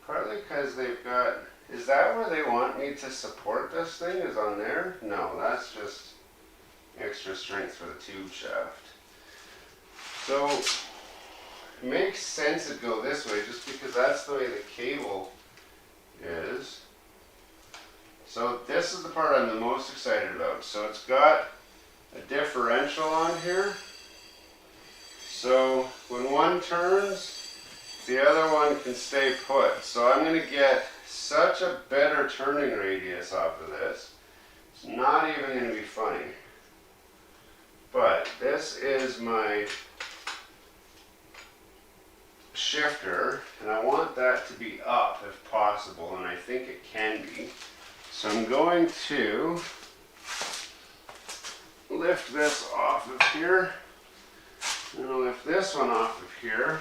partly because they've got, is that where they want me to support this thing, is on there? No, that's just extra strength for the tube shaft. So it makes sense to go this way just because that's the way the cable is. So this is the part I'm the most excited about. So it's got a differential on here. So when one turns, the other one can stay put. So I'm going to get such a better turning radius off of this. It's not even going to be funny. But this is my shifter, and I want that to be up if possible, and I think it can be. So I'm going to lift this off of here, and I'll lift this one off of here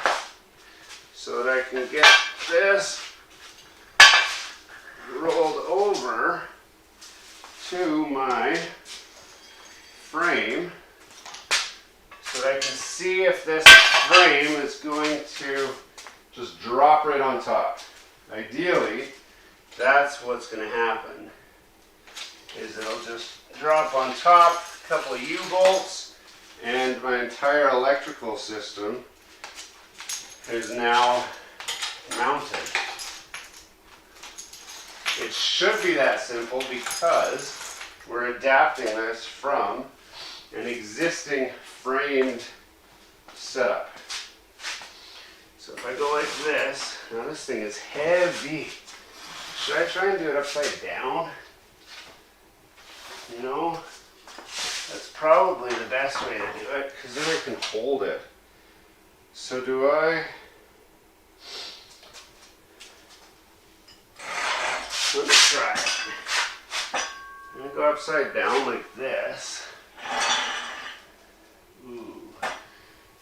so that I can get this rolled over to my frame so that I can see if this frame is going to just drop right on top. Ideally, that's what's going to happen, is it'll just drop on top, a couple of U-bolts, and my entire electrical system is now mounted. It should be that simple because we're adapting this from an existing framed setup. So if I go like this, now this thing is heavy. Should I try and do it upside down? You know, that's probably the best way to do it because then I can hold it. So do I? Let me try it. I'm going to go upside down like this. Ooh,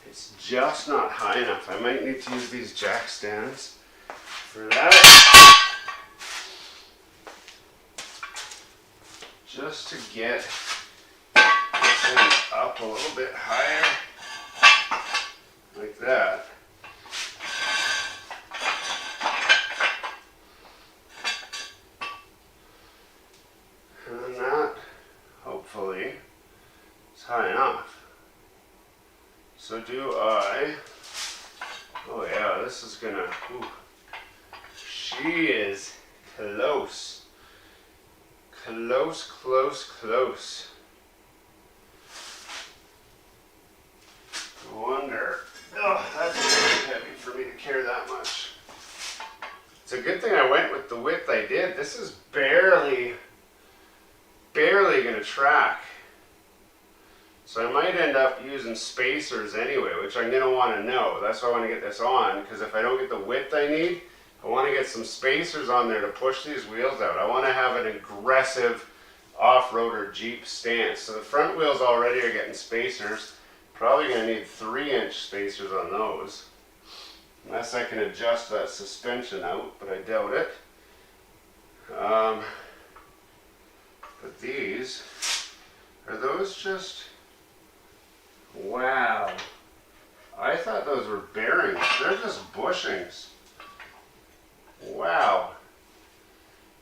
it's just not high enough. I might need to use these jack stands for that. Just to get this thing up a little bit higher, like that. And that, hopefully, is high enough. So do I, oh yeah, this is gonna, ooh, she is close. Close, close, close. I wonder, oh, that's really heavy for me to carry that much. It's a good thing I went with the width I did. This is barely going to track. So I might end up using spacers anyway, which I'm going to want to know. That's why I want to get this on, because if I don't get the width I need, I want to get some spacers on there to push these wheels out. I want to have an aggressive off-roader Jeep stance. So the front wheels already are getting spacers. Probably going to need 3-inch spacers on those. Unless I can adjust that suspension out, but I doubt it. But these, are those just, wow. I thought those were bearings. They're just bushings. Wow.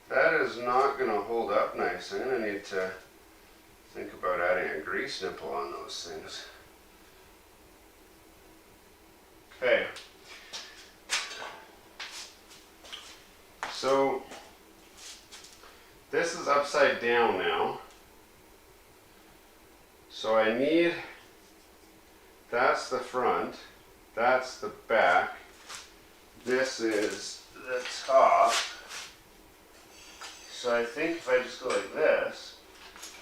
That is not going to hold up nice. I'm going to need to think about adding a grease nipple on those things. Okay. So this is upside down now. So I need, that's the front, that's the back, this is the top. So I think if I just go like this,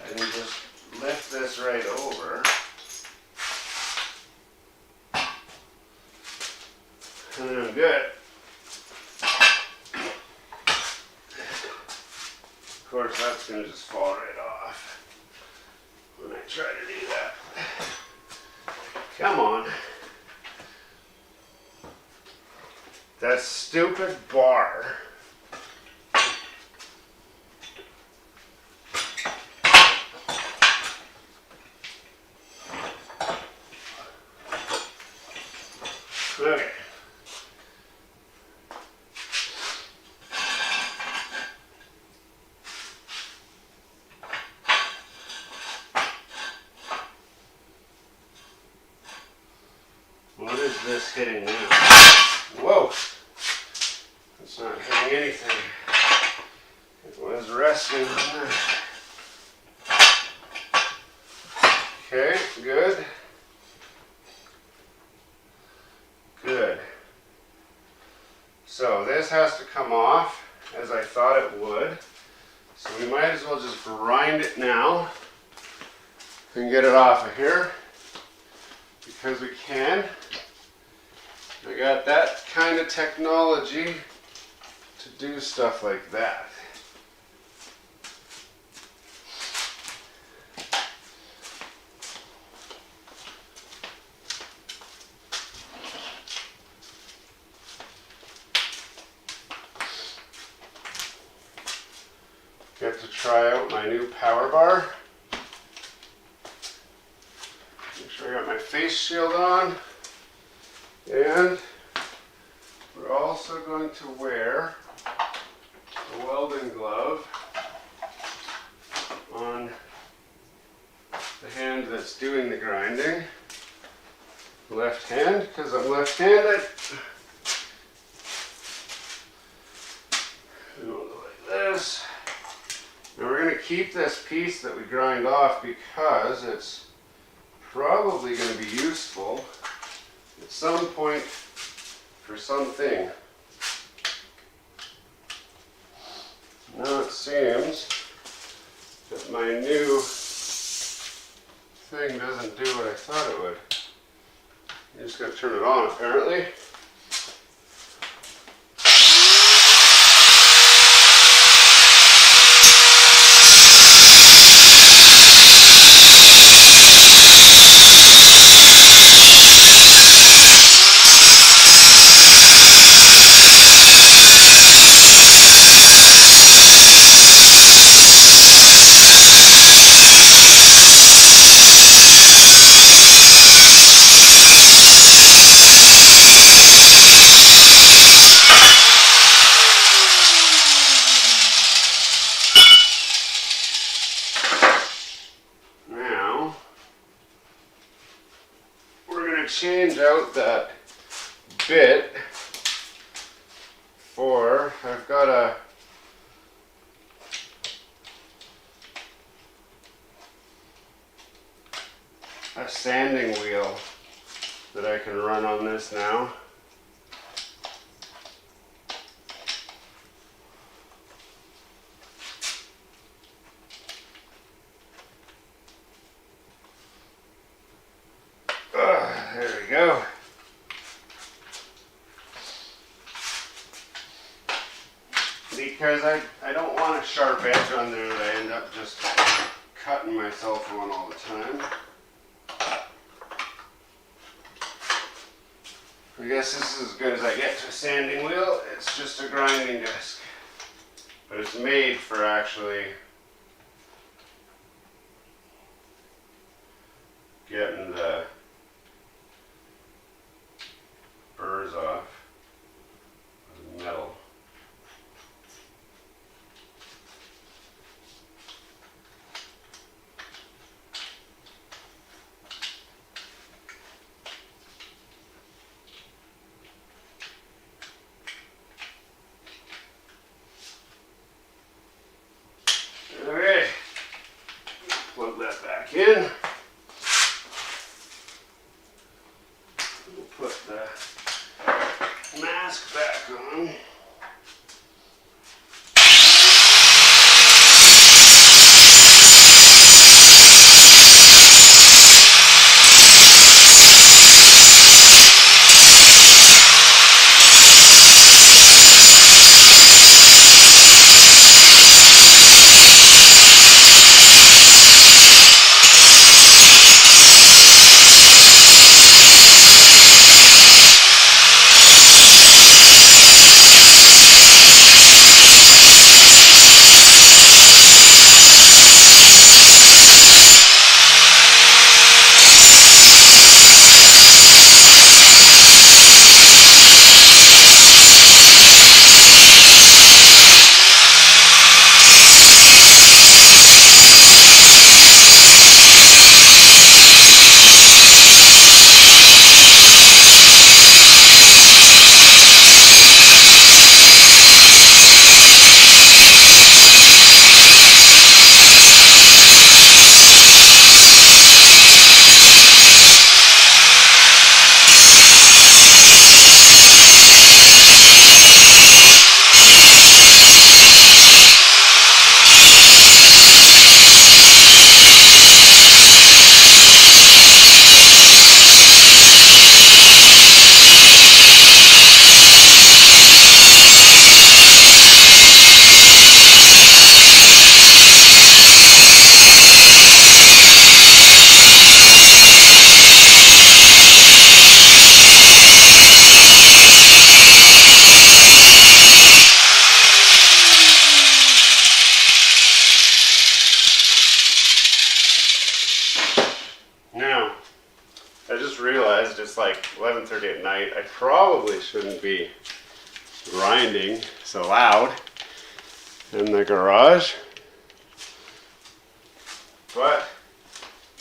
I can just lift this right over. And then I'm good. Of course, that's going to just fall right off when I try to do that. Come on. That stupid bar. Okay. What is this hitting now? Whoa! It's not hitting anything. It was resting on that. Okay, good. Good. So this has to come off as I thought it would. So we might as well just grind it now and get it off of here because we can. I got that kind of technology to do stuff like that. Get to try out my new power bar. face shield on, and we're also going to wear a welding glove on the hand that's doing the grinding. Left hand, because I'm left-handed. And we'll go like this. And we're going to keep this piece that we grind off because it's probably going to be useful at some point for something. Now it seems that my new thing doesn't do what I thought it would. You just got to turn it on apparently. Change out that bit for, I've got a sanding wheel that I can run on this now. There we go. Because I don't want a sharp edge on there that I end up just cutting myself on all the time. I guess this is as good as I get to a sanding wheel. It's just a grinding disc. But it's made for actually getting the burrs off of the metal. Alright, plug that back in. We'll put the mask back on. realized it's like 11:30 at night. I probably shouldn't be grinding so loud in the garage, but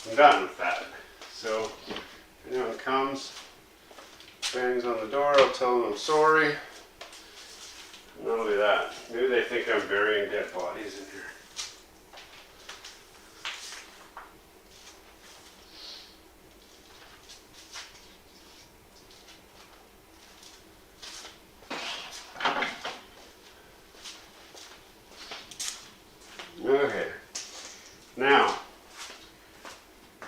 I'm done with that. So if anyone comes, bangs on the door, I'll tell them I'm sorry. And that'll be that. Maybe they think I'm burying dead bodies in here. Okay, now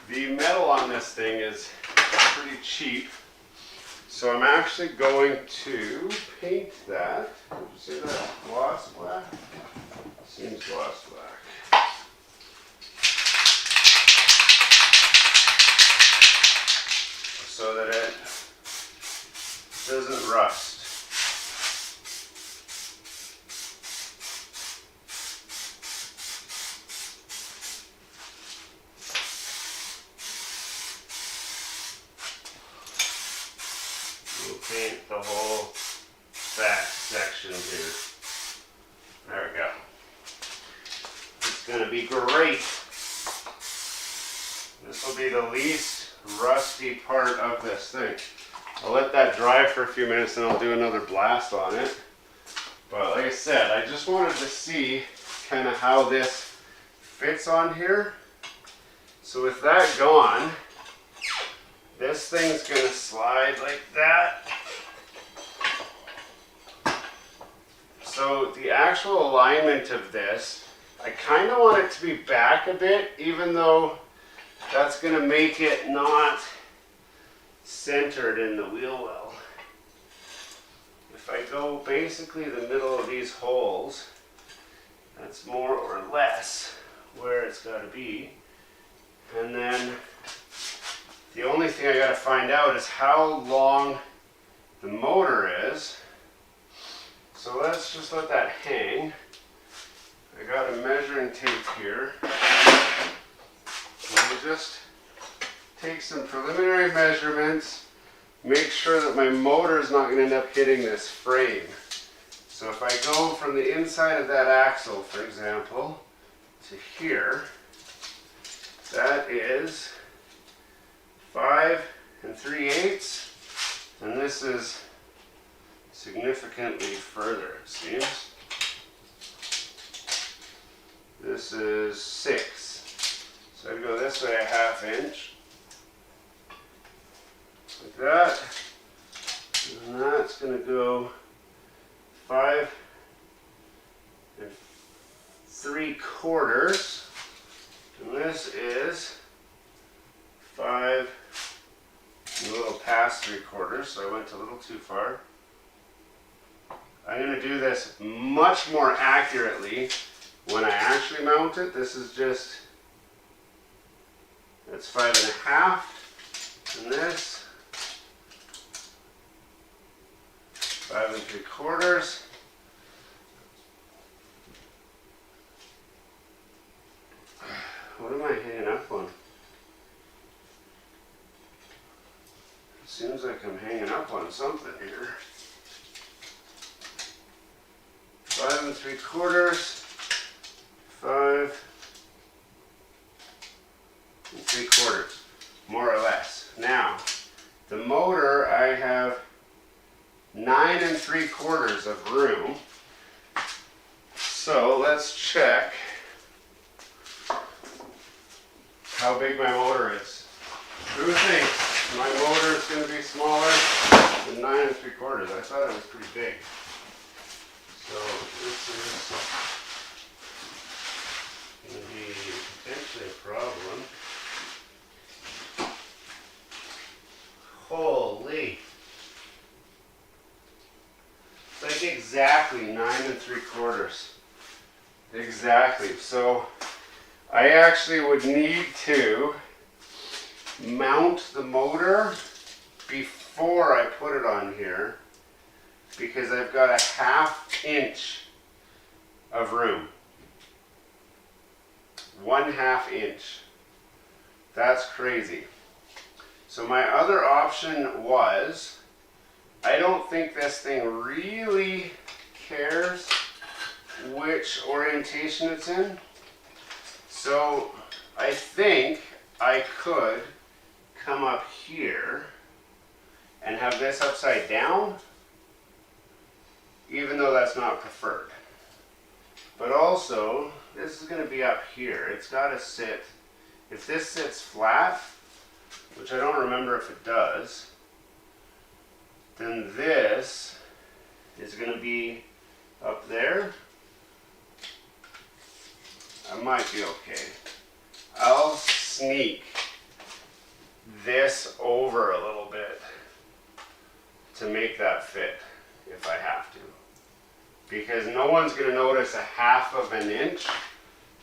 the metal on this thing is pretty cheap, so I'm actually going to paint that. Did you see that? Gloss black? Seems gloss black. So that it doesn't rust. Paint the whole back section here. There we go. It's going to be great. This will be the least rusty part of this thing. I'll let that dry for a few minutes and I'll do another blast on it. But like I said, I just wanted to see kind of how this fits on here. So with that gone, this thing's going to slide like that. So the actual alignment of this, I kind of want it to be back a bit, even though that's going to make it not centered in the wheel well. If I go basically the middle of these holes, that's more or less where it's got to be. And then the only thing I got to find out is how long the motor is. So let's just let that hang. I got a measuring tape here. Let me just take some preliminary measurements, make sure that my motor is not going to end up hitting this frame. So if I go from the inside of that axle, for example, to here, that is 5 3/8, and this is significantly further, it seems. This is 6. So I'd go this way a 1/2 inch. Like that. And that's going to go 5 3/4. And this is 5 and a little past 3/4, so I went a little too far. I'm going to do this much more accurately when I actually mount it. This is just, that's 5 1/2, and this 5 3/4. What am I hanging up on? It seems like I'm hanging up on something here. 5 3/4, 5 3/4, more or less. Now, the motor, I have 9 3/4 of room. So let's check how big my motor is. Who thinks my motor is going to be smaller than 9 3/4? I thought it was pretty big. So this is going to be potentially a problem. Holy. It's like exactly 9 3/4. Exactly. So I actually would need to mount the motor before I put it on here, because I've got a 1/2 inch of room. 1/2 inch. That's crazy. So my other option was, I don't think this thing really cares which orientation it's in. So I think I could come up here and have this upside down, even though that's not preferred. But also, this is going to be up here. It's got to sit, if this sits flat, which I don't remember if it does, then this is going to be up there. I might be okay. I'll sneak this over a little bit to make that fit if I have to. Because no one's going to notice 1/2 of an inch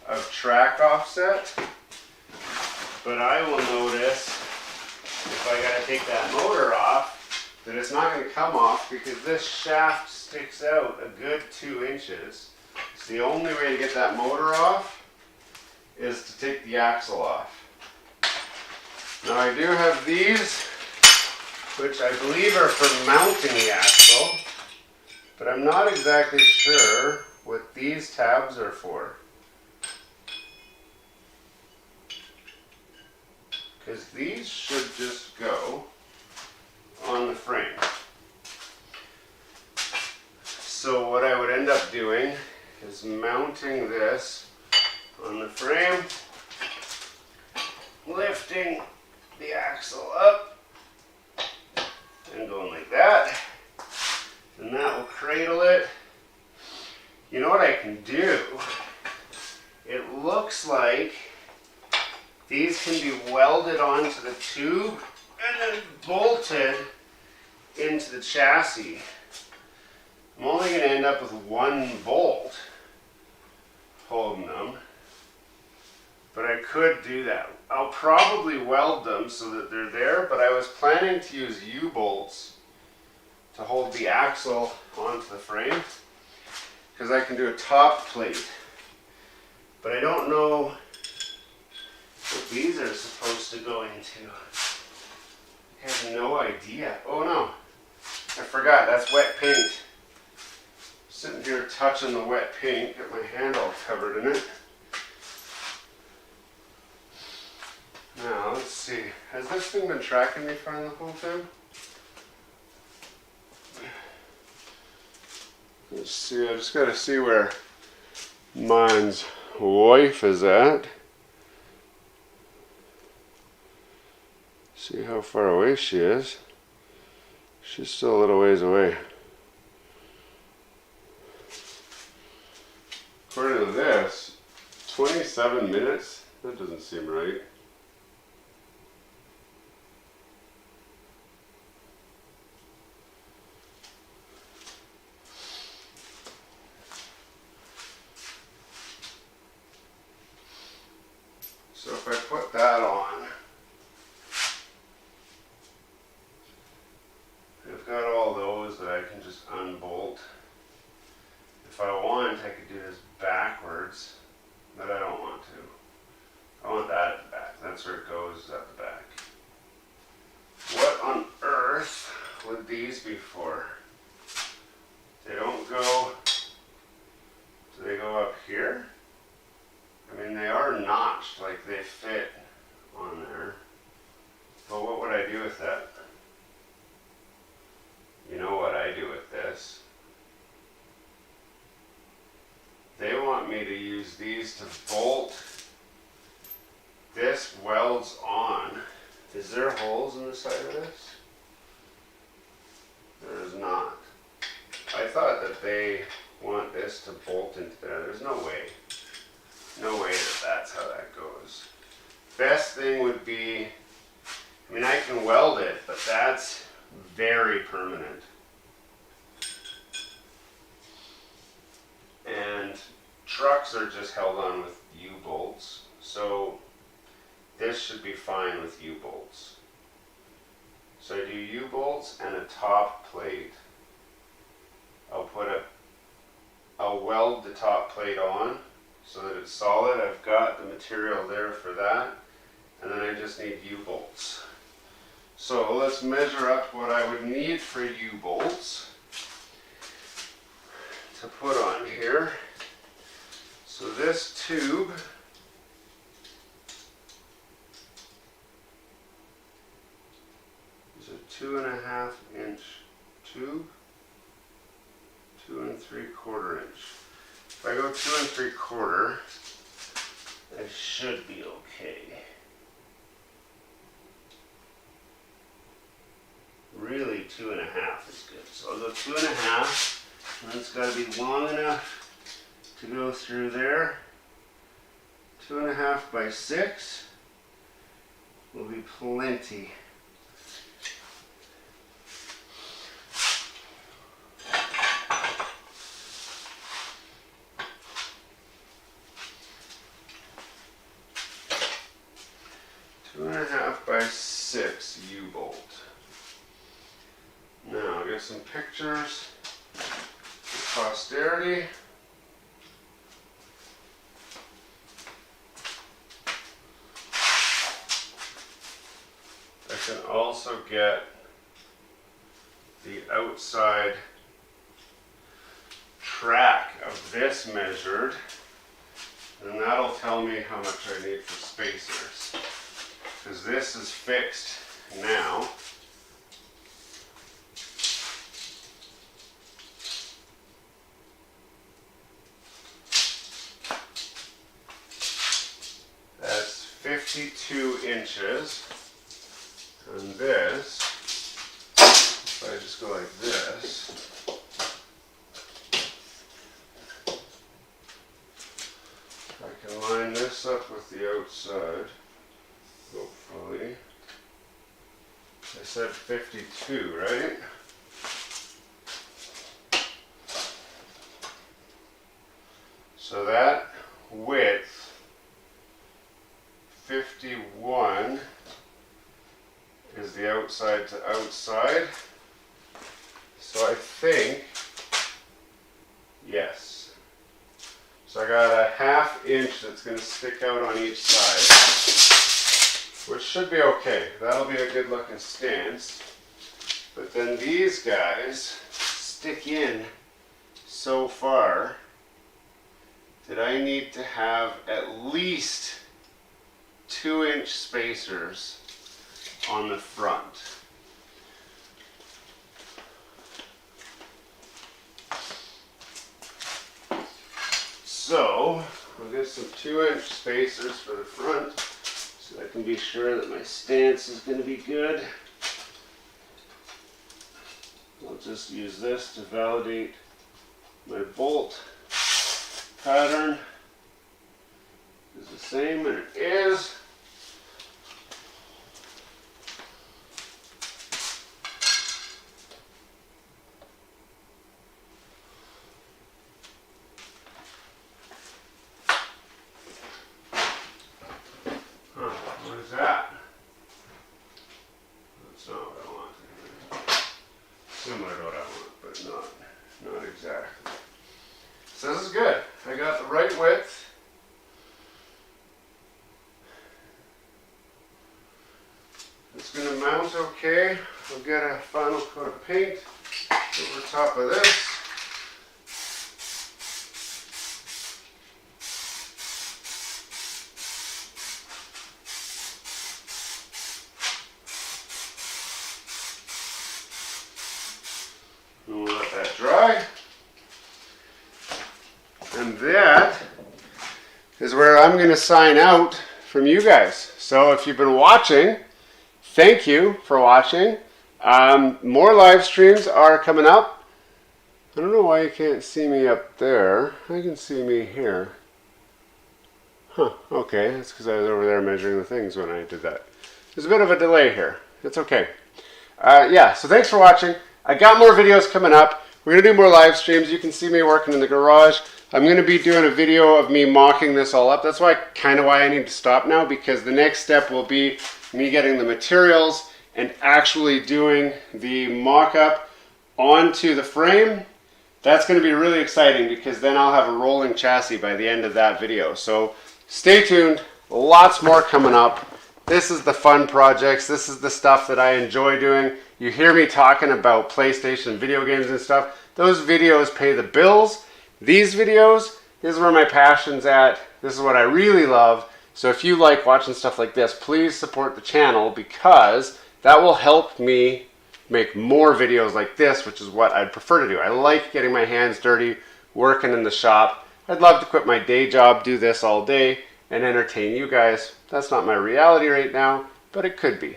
of track offset, but I will notice if I got to take that motor off that it's not going to come off because this shaft sticks out a good 2 inches. So the only way to get that motor off is to take the axle off. Now I do have these, which I believe are for mounting the axle, but I'm not exactly sure what these tabs are for. Because these should just go on the frame. So what I would end up doing is mounting this on the frame, lifting the axle up, and going like that. And that will cradle it. You know what I can do? It looks like these can be welded onto the tube and then bolted into the chassis. I'm only going to end up with 1 bolt holding them, but I could do that. I'll probably weld them so that they're there, but I was planning to use U-bolts to hold the axle onto the frame, because I can do a top plate. But I don't know what these are supposed to go into. I have no idea. Oh no, I forgot, that's wet paint. Sitting here touching the wet paint, got my hand all covered in it. Now, let's see. Has this thing been tracking me fine the whole time? Let's see, I just gotta see where mine's wife is at. See how far away she is. She's still a little ways away. According to this, 27 minutes? That doesn't seem right. So if I put that on, I've got all those that I can just unbolt. If I want, I could do this backwards, but I don't want to. I want that at the back. That's where it goes, at the back. What on earth would these be for? They don't go, do they go up here? I mean, they are notched, like they fit on there. But what would I do with that? You know what I do with this? They want me to use these to bolt. This welds on. Is there holes in the side of this? There is not. I thought that they want this to bolt into there. There's no way. No way that that's how that goes. Best thing would be, I mean, I can weld it, but that's very permanent. And trucks are just held on with U-bolts, so this should be fine with U-bolts. So I do U-bolts and a top plate. I'll weld the top plate on so that it's solid. I've got the material there for that, and then I just need U-bolts. So let's measure up what I would need for U-bolts to put on here. So this tube is a 2.5 inch tube, 2 3/4 inch. If I go 2 3/4, I should be okay. Really 2.5 is good. So I'll go 2.5, and it's got to be long enough to go through there. 2.5 by 6 will be plenty. Two and a half by 6 U-bolt. Now, I'll get some pictures for posterity. I can also get the outside track of this measured, and that'll tell me how much I need for spacers. Because this is fixed now. That's 52 inches. And this, if I just go like this, I can line this up with the outside, hopefully. I said 52, right? So that width, 51, is the outside to outside. So I think, yes. So I got a 1/2 inch that's going to stick out on each side, which should be okay. That'll be a good looking stance. But then these guys stick in so far that I need to have at least 2-inch spacers on the front. So I'll get some 2-inch spacers for the front so I can be sure that my stance is going to be good. I'll just use this to validate my bolt pattern is the same, and it is. What is that? That's not what I want. Similar to what I want, but not exactly. So this is good. I got the right width. It's going to mount okay. I'll get a final coat of paint over top of this. And we'll let that dry. And that is where I'm going to sign out from you guys. So if you've been watching, thank you for watching. More live streams are coming up. I don't know why you can't see me up there. I can see me here. Huh, okay. That's because I was over there measuring the things when I did that. There's a bit of a delay here. It's okay. Yeah, so thanks for watching. I got more videos coming up. We're going to do more live streams. You can see me working in the garage. I'm going to be doing a video of me mocking this all up. That's why I need to stop now, because the next step will be me getting the materials and actually doing the mock-up onto the frame. That's going to be really exciting, because then I'll have a rolling chassis by the end of that video. So stay tuned. Lots more coming up. This is the fun projects. This is the stuff that I enjoy doing. You hear me talking about PlayStation video games and stuff. Those videos pay the bills. These videos, this is where my passion's at. This is what I really love. So if you like watching stuff like this, please support the channel because that will help me make more videos like this, which is what I'd prefer to do. I like getting my hands dirty, working in the shop. I'd love to quit my day job, do this all day, and entertain you guys. That's not my reality right now, but it could be.